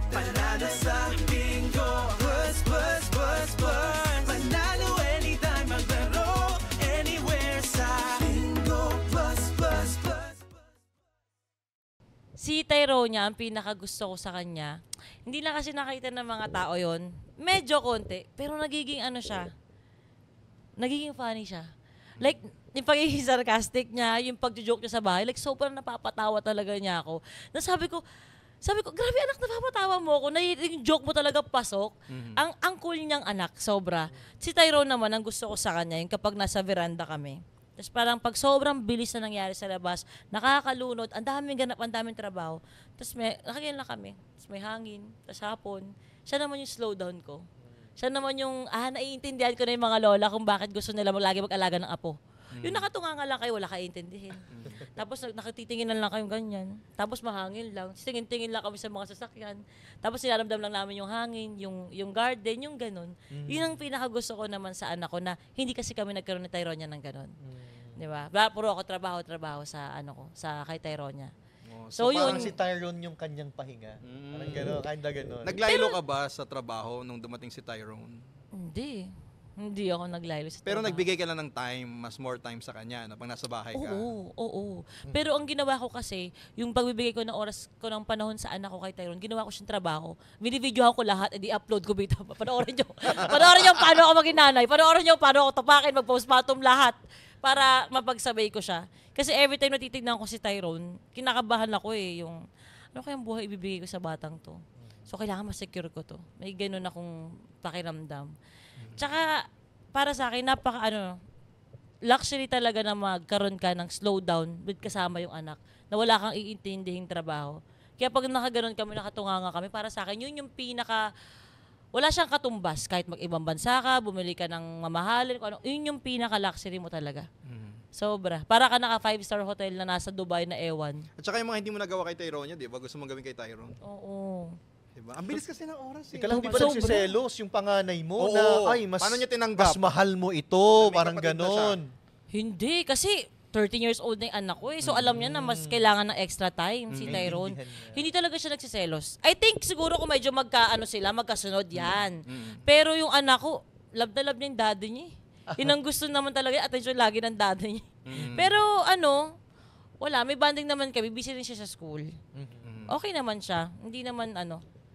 Panalo sa bingo, plus, plus, plus, plus. Panalo anytime, maglaro, anywhere sa bingo, plus, plus, plus. Si Tyronia, ang pinakagusto ko sa kanya, hindi lang kasi nakita ng mga tao yon, medyo konti, pero nagiging ano siya, nagiging funny siya. Like, yung pagiging sarcastic niya, yung pag-joke niya sa bahay, like sobrang napapatawa talaga niya ako. Sabi ko, grabe anak, napapatawa mo ako, na yung joke mo talaga pasok. Ang cool niyang anak, sobra. Si Tyrone naman, ang gusto ko sa kanya, yung kapag nasa veranda kami, Tapos parang pag sobrang bilis na nangyari sa labas, nakakalunod, ang daming ganap, ang daming trabaho. Tapos nakaganyan lang kami. Tapos may hangin, tapos hapon. Siya naman yung slowdown ko. Siya naman yung, naiintindihan ko na yung mga lola kung bakit gusto nila lagi mag-alaga ng apo. Yung nakatunga nga lang kayo, wala kayo intindihin. Tapos nakatitingin lang kayong ganyan. Tapos mahangin lang. Tingin-tingin lang kami sa mga sasakyan. Tapos sinaramdam lang namin yung hangin, yung garden, yung ganun. Yun ang pinakagusto ko naman sa anak ko na hindi kasi kami nagkaroon ni Tyronia ng ganun. Di ba? Puro ako trabaho sa sa kay Tyronia. So yun, parang si Tyrone yung kanyang pahinga. Parang gano'n, kinda gano'n. Naglaylo ka ba sa trabaho nung dumating si Tyrone? Hindi ako naglaylo sa Pero trabaho. nagbigay ka lang ng time, mas more time sa kanya na pag nasa bahay ka. Oo. Pero ang ginawa ko kasi, yung pagbibigay ko ng oras ko ng panahon sa anak ko kay Tyrone, ginawa ko siyang trabaho. Binibidyohan ko lahat, edi upload ko bita. Panoorin niyo paano ako maging nanay. Panoorin niyo paano ako tapakin, mag-postpartum lahat para mapagsabay ko siya. Kasi every time natitignan ko si Tyrone, kinakabahan ako yung ano kayang buhay ibibigay ko sa batang to. So kailangan ma-secure ko to. May ganun akong pakiramdam. Tsaka, para sa akin, luxury talaga na magkaroon ka ng slowdown with kasama yung anak na wala kang iintindihing trabaho. Kaya pag nakaganon kami, nakatunganga kami, para sa akin, yun yung wala siyang katumbas. Kahit mag-ibang bansa ka, bumili ka ng mamahalin, yun yung pinaka-luxury mo talaga. Sobra. Para ka naka 5-star hotel na nasa Dubai na ewan. At saka yung mga hindi mo nagawa kay Tyronia, di ba? Gusto mong gawin kay Tyrone. Oo. Diba? Ang bilis kasi ng oras eh. Ikaw lang di ba Sobra. nagsiselos yung panganay mo Oo. na, ay, mas, Paano niya tinanggap? mas mahal mo ito, May parang kapatid na ganon. Hindi, kasi 13 years old na yung anak ko So alam niya na mas kailangan ng extra time si Tyrone. Naiintindihan niya. Hindi talaga siya nagsiselos. I think siguro kung medyo magkasunod yan. Pero yung anak ko, love na love niya yung daddy niya. Yun ang gusto naman talaga, attention lagi ng daddy niya. Pero wala, may banding naman kami. Busy rin siya sa school. Okay naman siya. Hindi naman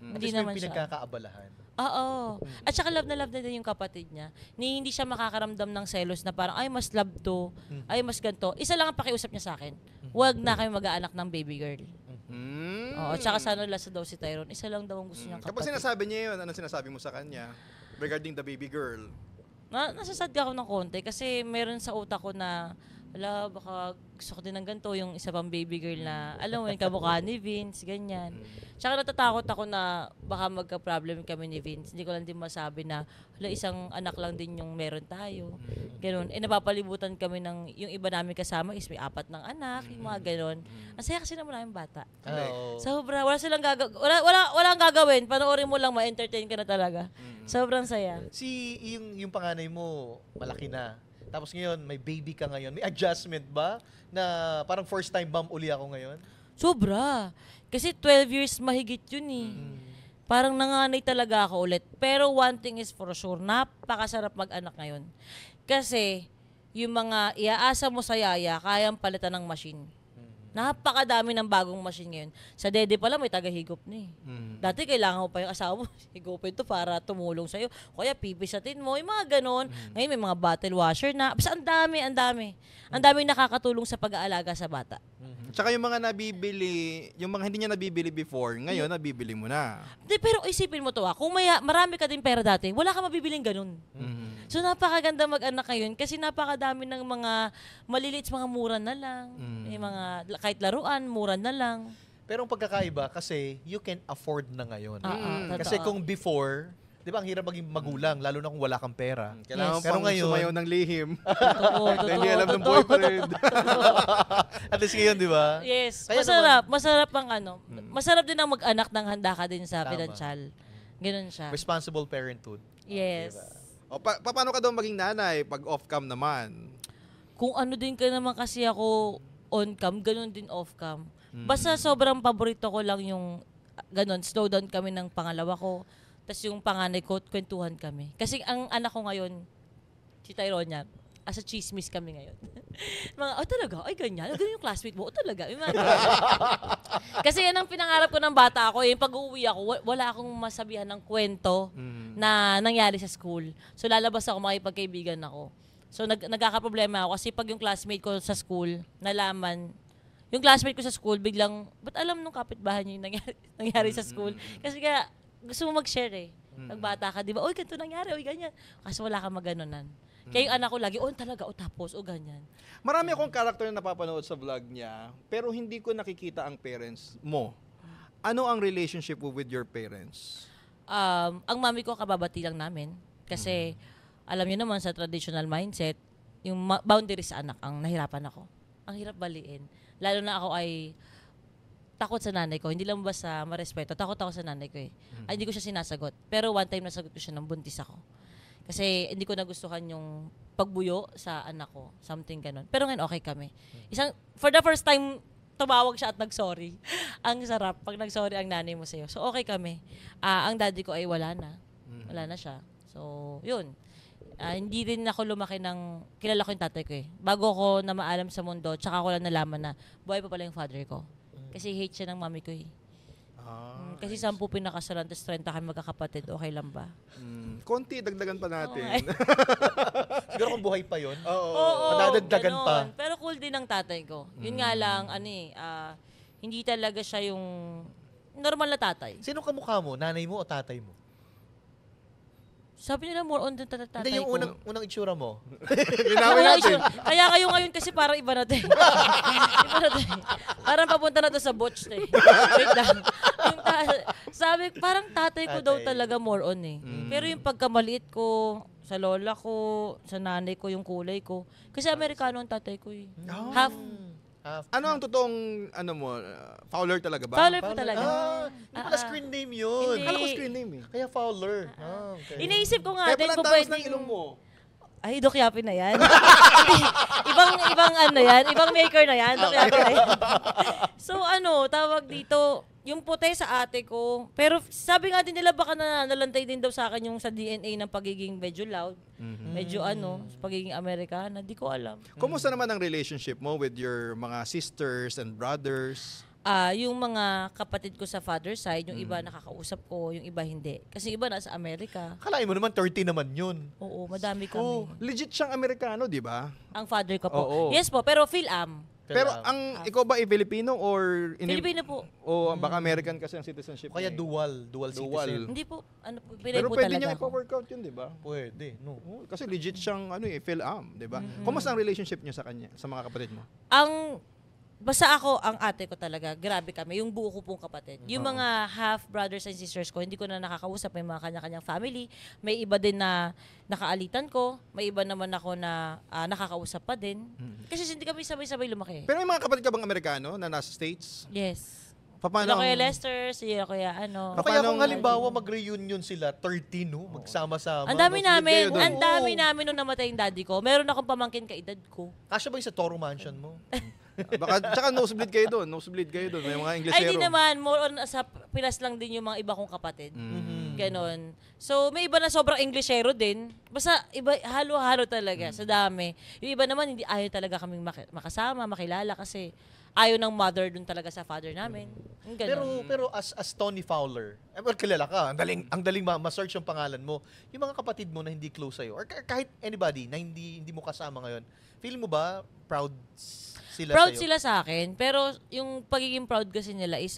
hindi At naman least may siya. pinagkakaabalahan. Oo. At saka love na din yung kapatid niya. Hindi siya makakaramdam ng selos na parang, ay, mas love to. Ay, mas ganito. Isa lang ang pakiusap niya sa akin. Huwag na kami mag-aanak ng baby girl. Oo. At saka sana lasa daw si Tyrone. Isa lang daw ang gusto niyang Kapag kapatid. sinasabi niya yun, anong sinasabi mo sa kanya regarding the baby girl? Nasasad ako ng konti kasi meron sa utak ko na baka gusto ko din ng ganito, yung isa pang baby girl na, alam mo yun, kamukha ni Vince, ganyan. Tsaka natatakot ako na baka magka-problem kami ni Vince. Hindi ko lang din masabi na, isang anak lang din yung meron tayo. Ganon. Napapalibutan kami ng, yung iba namin kasama is may 4 ng anak, yung mga ganon. Ang saya kasi naman namin bata. Oo. Sobra, walang gagawin. Panoorin mo lang, ma-entertain ka na talaga. Sobrang saya. Yung panganay mo, malaki na. Tapos ngayon, may baby ka ngayon. May adjustment ba? Na parang first time mom uli ako ngayon? Sobra. Kasi 12 years mahigit yun eh. Parang nanganay talaga ako ulit. Pero one thing is for sure, napakasarap mag-anak ngayon. Kasi yung mga iaasa mo sa yaya, kayang palitan ng machine. Napakadami ng bagong machine ngayon. Sa dede pala may tagahigop na eh. Dati kailangan mo pa yung asawa mo, higupin to para tumulong sa'yo. Kaya pipisatin mo, yung mga ganon. Ngayon may mga bottle washer na. Basta ang dami. Ang daming nakakatulong sa pag-aalaga sa bata. Tsaka yung mga nabibili, yung mga hindi niya nabibili before, ngayon nabibili mo na. Pero isipin mo to kung marami ka din pera dati, wala ka mabibiling ganun. So napakaganda mag-anak ngayon kasi napakadami ng mga maliliit, mga mura na lang. May mga kahit laruan, mura na lang. Pero ang pagkakaiba kasi you can afford na ngayon. Kasi totoo. kung before, di ba ang hirap maging magulang, lalo na kung wala kang pera. Kailangan Yes. Pero pang ngayon- sumayaw ng lihim. Totoo. Hindi alam ng boyfriend. At least ngayon, di ba? Yes. Kaya Masarap ang masarap din ang mag-anak ng handa ka din sa Tama. pinansyal. Ganun siya. Responsible parenthood. Yes. O, paano ka daw maging nanay pag off-cam naman? Kung ano din ka naman kasi ako on-cam, ganun din off-cam. Basta sobrang paborito ko lang yung ganun, slow down kami ng pangalawa ko. Tapos yung panganay ko, kwentuhan kami. Kasi ang anak ko ngayon, si Tyronia, asa chismis kami ngayon. Talaga? Ay, ganyan? Ganyan yung classmate mo? Talaga? Yung mga ganyan. Kasi yan ang pinangarap ko ng bata ako. Yung pag-uwi ako, wala akong masabihan ng kwento na nangyari sa school. So, lalabas ako, makipagkaibigan ako. So, nagkakaproblema ako kasi pag yung classmate ko sa school, nalaman, yung classmate ko sa school, biglang, ba't alam nung kapitbahay niya yung nangyari sa school? Kasi kaya, gusto mo mag-share eh. Nagbata ka, di ba? Oy, ganito nangyari, oy, ganyan. Kasi wala kang maganunan. Kaya yung anak ko lagi, talaga, tapos, ganyan. Marami akong character na napapanood sa vlog niya, pero hindi ko nakikita ang parents mo. Ano ang relationship mo with your parents? Ang mami ko kababati lang namin. Kasi, alam niyo naman sa traditional mindset, yung boundaries sa anak, ang nahirapan ako. Ang hirap baliin. Lalo na ako ay takot sa nanay ko. Hindi lang basta marespeto. Takot ako sa nanay ko eh. Ay, hindi ko siya sinasagot. Pero one time nasagot ko siya nang buntis ako. Kasi hindi ko nagustuhan yung pagbuyo sa anak ko. Something ganun. Pero ngayon okay kami. For the first time, tumawag siya at nag-sorry. Ang sarap pag nag-sorry ang nanay mo sa'yo. So okay kami. Ang daddy ko ay wala na. Wala na siya. So, yun. Hindi rin ako lumaki kilala ko yung tatay ko eh. Bago ko na maalam sa mundo, tsaka ko lang nalaman na buhay pa pala yung father ko. Kasi hate siya ng mami ko eh. Kasi 10 pinakasalan, tapos 30 kami magkakapatid, okay lang ba? Konti, dagdagan pa natin. Siguro kung buhay pa yun. Oo, madadagdagan ganon. pa. Pero cool din ang tatay ko. Yun nga lang, hindi talaga siya yung normal na tatay. Sino kamukha mo? Nanay mo o tatay mo? Sabi nila more on din tatay Hindi, yung ko. unang itsura mo. Ginawa natin. Kaya kayo ngayon kasi parang iba natin. Iba natin. Parang papunta na to sa butch na eh. Wait lang. Sabi, parang tatay ko daw talaga more on eh. Pero yung pagkamaliit ko, sa lola ko, sa nanay ko, yung kulay ko. Kasi Amerikano ang tatay ko eh. Half. Ano ang totoong, Fowler talaga ba? Fowler po talaga. Hindi pala screen name yun. Hindi. Kala ko screen name eh. Kaya Fowler. Okay. Iniisip ko nga Kaya din pala kung taas ng pwedeng... ilong mo. Ay, dokyapin na yan. ibang yan. Ibang maker na yan. Dokyapin na yan. So tawag dito, yung puti sa ate ko. Pero sabi nga din nila baka nalantay din daw sa akin yung sa DNA ng pagiging medyo loud. Medyo pagiging Amerikana. Di ko alam. Kumusta naman ang relationship mo with your mga sisters and brothers? Yung mga kapatid ko sa father side, yung iba nakakausap ko, yung iba hindi. Kasi yung iba nasa Amerika. Kalain mo naman 30 naman yun. Oo, madami kami. Oh, legit siyang Amerikano, di ba? Ang father ko po. Oo. Yes po, pero Phil-Am. Pero ikaw ba Filipino or Filipino po. O baka American kasi ang citizenship? Kaya niya eh. dual citizen. Hindi po. Pinay Pero po pwede talaga niya ako. ipa-workout yun, di ba? Pwede, no. Kasi legit siyang Phil-Am, di ba? Kumusta ang relationship niyo sa kanya, sa mga kapatid mo? Basta ako, ang ate ko talaga, grabe kami, yung buo ko pong kapatid. Yung mga half brothers and sisters ko, hindi ko na nakakausap, may mga kanya-kanyang family. May iba din na nakaalitan ko, may iba naman ako na nakakausap pa din. Kasi hindi kami sabay-sabay lumaki. Pero may mga kapatid ka bang Amerikano na nasa States? Yes. Paano Sila Kuya Lester, sila Kuya Kaya kung halimbawa mag-reunion sila, 30, no? Magsama-sama. Ang dami namin, kayo doon. ang dami namin nung namatay yung daddy ko. Meron akong pamangkin kaedad ko. Kasya ba yung sa Toro Mansion mo? Baka, tsaka nosebleed kayo doon. May mga Inglesero. Ay, di naman. More on sa Pinas lang din yung mga iba kong kapatid. Ganon. So, may iba na sobrang Inglesero din. Basta, iba, halo-halo talaga. Sa dami. Yung iba naman, hindi ayaw talaga kaming makasama, makilala kasi ayaw ng mother dun talaga sa father namin. Ganon. Pero as Tony Fowler, well, kilala ka, ang daling ma-search yung pangalan mo. Yung mga kapatid mo na hindi close sa'yo, or kahit anybody na hindi mo kasama ngayon, feel mo ba proud sila Proud sa'yo? sila sa akin, pero yung pagiging proud kasi nila is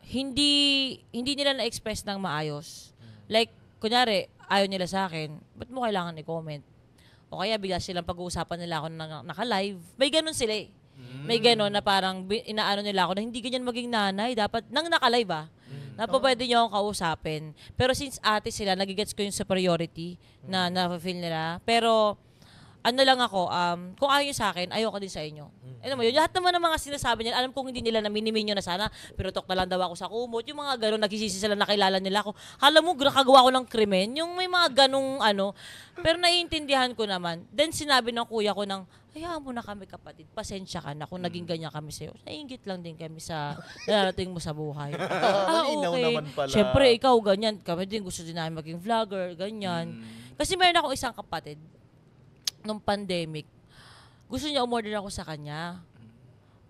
hindi nila na-express ng maayos. Like, kunyari, ayaw nila sa akin, ba't mo kailangan i-comment? O kaya bigla silang pag-uusapan nila ako na naka-live. May ganun sila eh. May ganun na parang inaano nila ako na hindi ganyan maging nanay. Dapat, nang naka-live na pwede niyo akong kausapin. Pero since ate sila, nagigets ko yung superiority na na-feel nila. Pero, lang ako, kung ayaw nyo sa akin, ayoko din sa inyo. Alam mo yun, lahat naman ng mga sinasabi nila, alam kong hindi nila naminimin nyo na sana, pero tok na lang daw ako sa kumot. Yung mga gano'n, nagsisisi sila nakilala nila ako. Alam mo, nakagawa ko ng krimen. Yung may mga ganong pero naiintindihan ko naman. Then sinabi ng kuya ko hayaan mo na kami kapatid, pasensya ka na kung naging ganyan kami sa'yo. Nainggit lang din kami sa narating mo sa buhay. Malinaw naman pala. Siyempre, ikaw ganyan. Kami din gusto din namin maging vlogger, ganyan. Kasi meron ako isang kapatid, nung pandemic, gusto niya umorder ako sa kanya.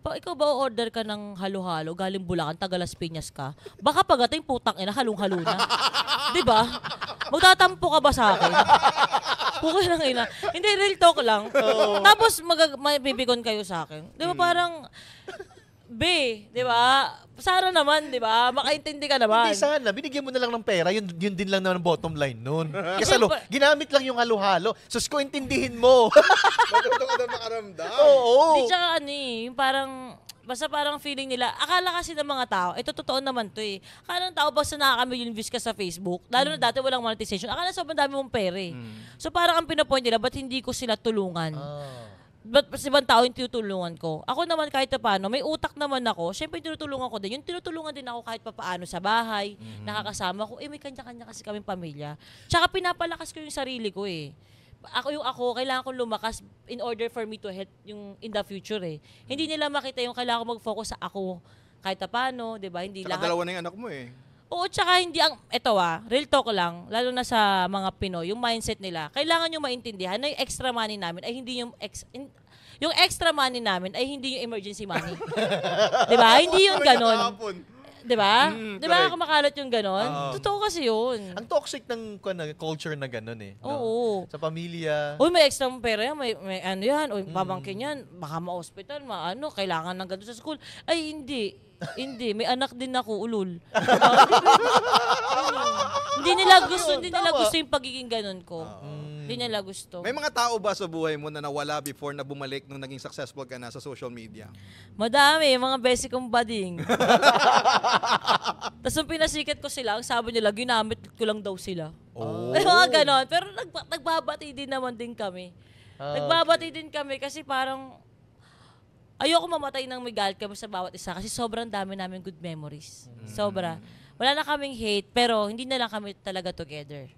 Ikaw ba order ka ng halo-halo, galing Bulacan, taga Las Piñas ka? Baka pagating putang ina, halong-halo na. Diba? Magtatampo ka ba sa akin? Pukay ng ina. Hindi, real talk lang. Tapos, may bibikon kayo sa akin. Diba parang, di ba? Sana naman, di ba? Makaintindi ka naman. Hindi sana, binigyan mo na lang ng pera, yun din lang naman ang bottom line nun. Kasi Siyempre. ginamit lang yung halo-halo. Sus ko, intindihin mo. Matuto ka na makaramdam. Oo. Di tsaka yung parang, basta parang feeling nila, akala kasi ng mga tao, ito totoo naman to eh. Akala ng tao, basta nakaka-million views ka sa Facebook, lalo na dati walang monetization, akala sobrang dami mong pera eh. So parang ang pinapoint nila, ba't hindi ko sila tulungan? Ba't sa ibang tao yung tinutulungan ko? Ako naman kahit paano, may utak naman ako. Siyempre tinutulungan ko din. Yung tinutulungan din ako kahit paano sa bahay, nakakasama ko. May kanya-kanya kasi kaming pamilya. Tsaka pinapalakas ko yung sarili ko eh. Ako, kailangan kong lumakas in order for me to help yung in the future eh. Hindi nila makita yung kailangan ko mag-focus sa ako kahit paano, di ba? Hindi Tsaka lahat. dalawa na yung anak mo eh. Oo, tsaka hindi real talk lang, lalo na sa mga Pinoy, yung mindset nila, kailangan nyo maintindihan na yung extra money namin ay hindi yung extra money namin ay hindi yung emergency money. 'Di ba? Hindi yung ganon. Di ba? Di ba correct. kumakalat yung ganon? Totoo kasi yun. Ang toxic ng culture na gano'n eh. No? Oo. Sa pamilya. Uy, may extra pera yan, may ano yan, uy, pabangkin yan, baka ma-hospital, kailangan ng gano'n sa school. Ay, hindi. Hindi, may anak din ako, ulul. Hindi nila gusto yung pagiging gano'n ko. Hindi nila gusto. May mga tao ba sa buhay mo na nawala before na bumalik nung naging successful ka na sa social media? Madami, mga basic kong bading. Tapos nung pinasikat ko sila, ang sabi nila, ginamit ko lang daw sila. Oh. Ay, mga ganon. Pero nagbabati din naman din kami. Nagbabati din kami kasi parang ayoko mamatay ng may galit kami sa bawat isa kasi sobrang dami namin good memories. Sobra. Wala na kaming hate, pero hindi na lang kami talaga together.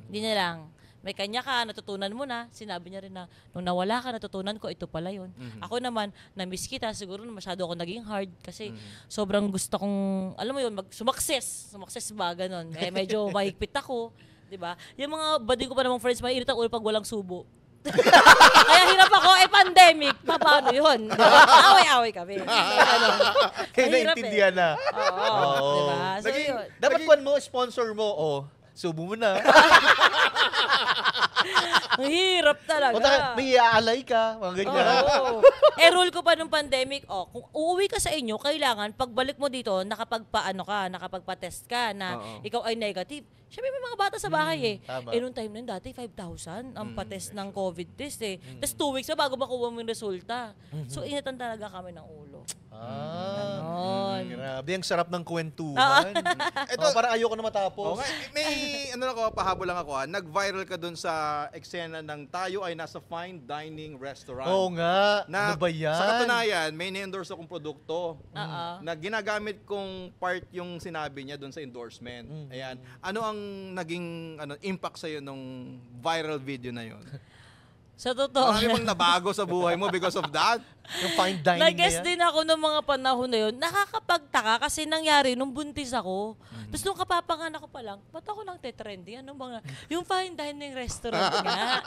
Hindi na lang. May kanya ka, natutunan mo na. Sinabi niya rin na, nung nawala ka, natutunan ko, ito pala yun. Ako naman, na-miss kita. Siguro masyado ako naging hard kasi sobrang gusto kong, alam mo yun, sumakses. Sumakses ba, ganon. Eh, medyo mahigpit ako. Diba? Yung mga bading ko pa namang friends, may irita ulo pag walang subo. Kaya hirap ako, pandemic. Paano yun? Diba? Away-away kami. Kaya naintindihan na. Oo. Diba? So, yun. Dapat kung mo, sponsor mo, subo mo na. Ang hirap talaga. May iaalay ka, mga ganyan. Oo. Rule ko pa nung pandemic, kung uuwi ka sa inyo, kailangan pagbalik mo dito, nakapagpa-test ka na ikaw ay negative. Siyempre may mga bata sa bahay Tama. Nung time na yun, dati 5,000 ang pa-test ng COVID test Tapos 2 weeks na bago makuha mo yung resulta. So inatan talaga kami ng ulo. Grabe, ang sarap ng kwentuhan. Ito, parang ayoko na matapos. May pahabol lang ako nag-viral ka dun sa eksena ng tayo ay nasa fine dining restaurant. Oo nga, Na, ano ba yan? Sa katunayan, may ni-endorse akong produkto na ginagamit kong part yung sinabi niya dun sa endorsement. Ayan. Ano ang naging impact sa'yo nung viral video na yun? Sa totoo. Marami bang nabago sa buhay mo because of that? Yung fine dining Nag-guess na yan? din ako ng mga panahon na yun. Nakakapagtaka kasi nangyari nung buntis ako. Tapos nung kapapanganak ko pa lang, ba't ako lang tetrending? Ano bang, yung fine dining restaurant nga.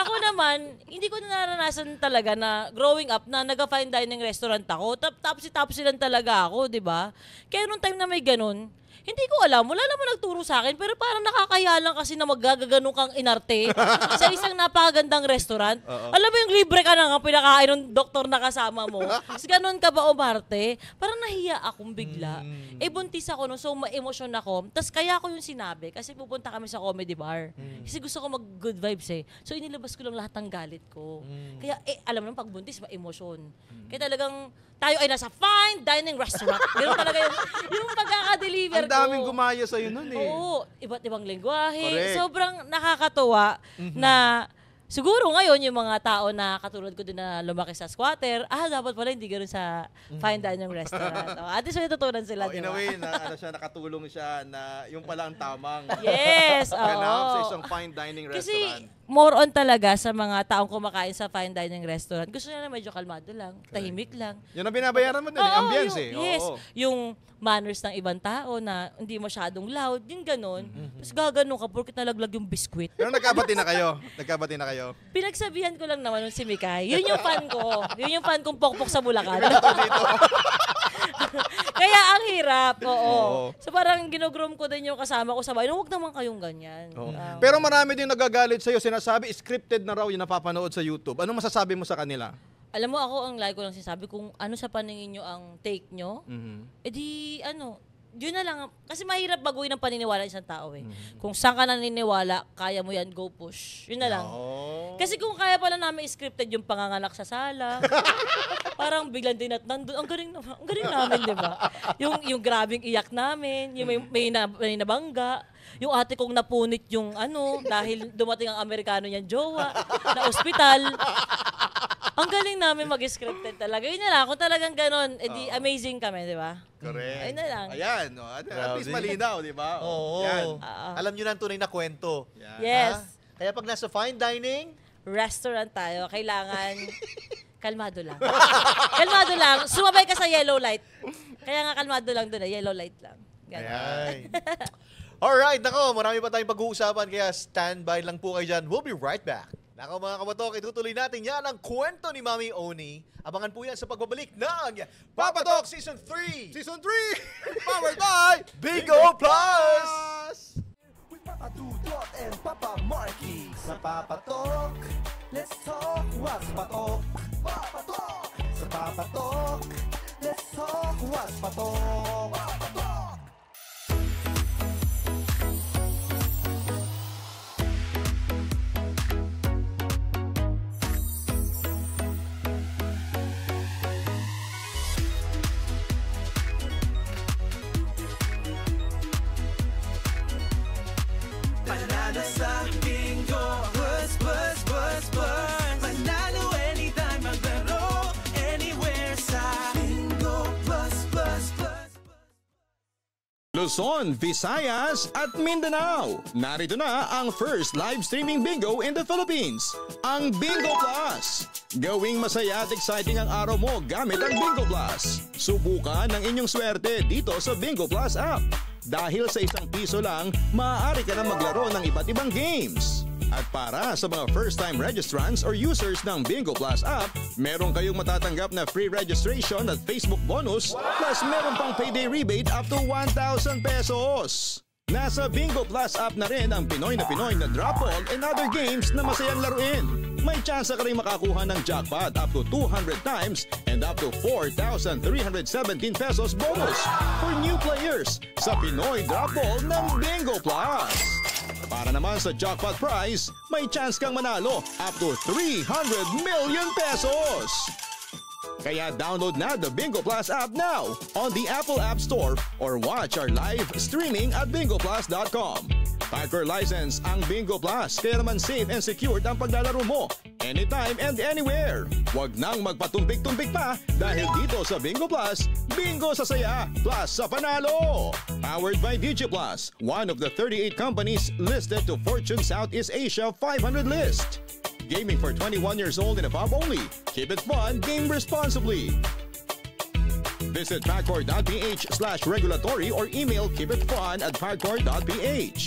Ako naman, hindi ko na naranasan talaga na growing up na nag-fine dining restaurant ako. Tapos lang talaga ako, di ba? Kaya nung time na may ganun, hindi ko alam. Wala naman nagturo sa akin. Pero parang nakakaya lang kasi na magagano kang inarte sa isang napakagandang restaurant. Alam mo yung libre ka na nga pinakain ng doktor na kasama mo. Kasi ganun ka ba umarte? Parang nahiya akong bigla. Buntis ako nun, so ma-emosyon ako. Tapos kaya ko yung sinabi kasi pupunta kami sa comedy bar. Kasi gusto ko mag-good vibes So inilabas ko lang lahat ng galit ko. Kaya alam mo pag buntis, ma-emosyon. Kaya talagang tayo ay nasa fine dining restaurant. Ganun talaga yung pagkaka-deliver ko. Ang daming gumaya sa'yo nun Oo, iba't ibang lengguwahe. Correct. Sobrang nakakatuwa na siguro ngayon yung mga tao na katulad ko din na lumaki sa squatter, dapat pala hindi ganoon sa fine dining restaurant. At least may natutunan sila, di In a ba? way, nakatulong siya na yung pala ang tamang Yes, ganap sa oo. isang fine dining Kasi restaurant. more on talaga sa mga taong kumakain sa fine dining restaurant. Gusto nila na medyo kalmado lang, tahimik lang. Yun ang binabayaran mo din, ambience Yes, yung manners ng ibang tao na hindi masyadong loud, yung ganon. Tapos gaganon ka porque nalaglag yung biskwit. Pero nagkabati na kayo. Nagkabati na kayo. Pinagsabihan ko lang naman yung si Mikay. Yun yung fan ko. Yun yung fan kong pokpok sa Bulacan. Kaya ang hirap, oo. So parang ginugroom ko din yung kasama ko sa bahay. Huwag naman kayong ganyan. Pero marami din nagagalit sa'yo. Sinasabi, scripted na raw yung napapanood sa YouTube. Anong masasabi mo sa kanila? Alam mo, ako ang lagi ko lang sinasabi, kung ano sa paningin nyo ang take nyo, edi yun na lang. Kasi mahirap baguhin ang paniniwala ng isang tao eh. Kung saan ka naniniwala, kaya mo yan, go push. Yun na lang. Kasi kung kaya pala namin scripted yung panganganak sa sala, parang biglang din at nandun, ang galing namin, di ba? Yung grabing iyak namin, yung may nabangga, yung ate kong napunit yung dahil dumating ang Amerikano niyang jowa, na ospital. Ang galing namin mag-scripted talaga. Yun na lang, kung talagang ganon, edi amazing kami, di ba? Correct. Ayun na lang. Ayan, no? At least malinaw, di ba? Oo. Yan. Alam nyo na ang tunay na kwento. Yan. Yes. Ha? Kaya pag nasa fine dining, Restaurant tayo, kailangan kalmado lang. Kalmado lang. Sumabay ka sa yellow light. Kaya nga kalmado lang doon, yellow light lang. Ganun. ayan. Alright, nako, marami pa tayong pag-uusapan, kaya standby lang po kayo dyan. We'll be right back. Nako mga kabatok, itutuloy natin yan ang kwento ni Mami Oni. Abangan po yan sa pagbabalik ng Papatok Season 3! Season 3, powered by Bingo Plus! With Papa Dudot and Papa Marky. Sa Papatok, let's talk. What's patok? Papatok! Sa Papatok, let's talk. What's patok? Papatok! Panalo sa bingo, plus, plus, plus, plus. Panalo anytime, maglaro anywhere sa bingo, plus, plus, plus. Luzon, Visayas at Mindanao. Narito na ang first live streaming bingo in the Philippines, ang Bingo Plus. Gawing masaya at exciting ang araw mo gamit ang Bingo Plus. Subukan ang inyong swerte dito sa Bingo Plus app. Dahil sa ₱1 lang, maaari ka na maglaro ng iba't ibang games. At para sa mga first-time registrants or users ng Bingo Plus app, meron kayong matatanggap na free registration at Facebook bonus, plus meron pang payday rebate up to ₱1,000. Nasa Bingo Plus app na rin ang Pinoy na drop ball and other games na masayang laruin. May chance ka rin makakuha ng jackpot up to 200 times and up to ₱4,317 bonus for new players sa Pinoy Drop Ball ng Bingo Plus. Para naman sa jackpot prize, may chance kang manalo up to ₱300 million. Kaya download na the Bingo Plus app now on the Apple App Store or watch our live streaming at bingoplus.com. Packer license ang Bingo Plus, kaya naman safe and secured ang paglalaro mo anytime and anywhere. Huwag nang magpatumpik-tumpik pa dahil dito sa Bingo Plus, bingo sa saya plus sa panalo. Powered by DigiPlus, one of the 38 companies listed to Fortune Southeast Asia 500 list. Gaming for 21 years old and above only. Keep it fun, game responsibly. Visit pacor.ph/regulatory or email keepitfun@pacor.ph.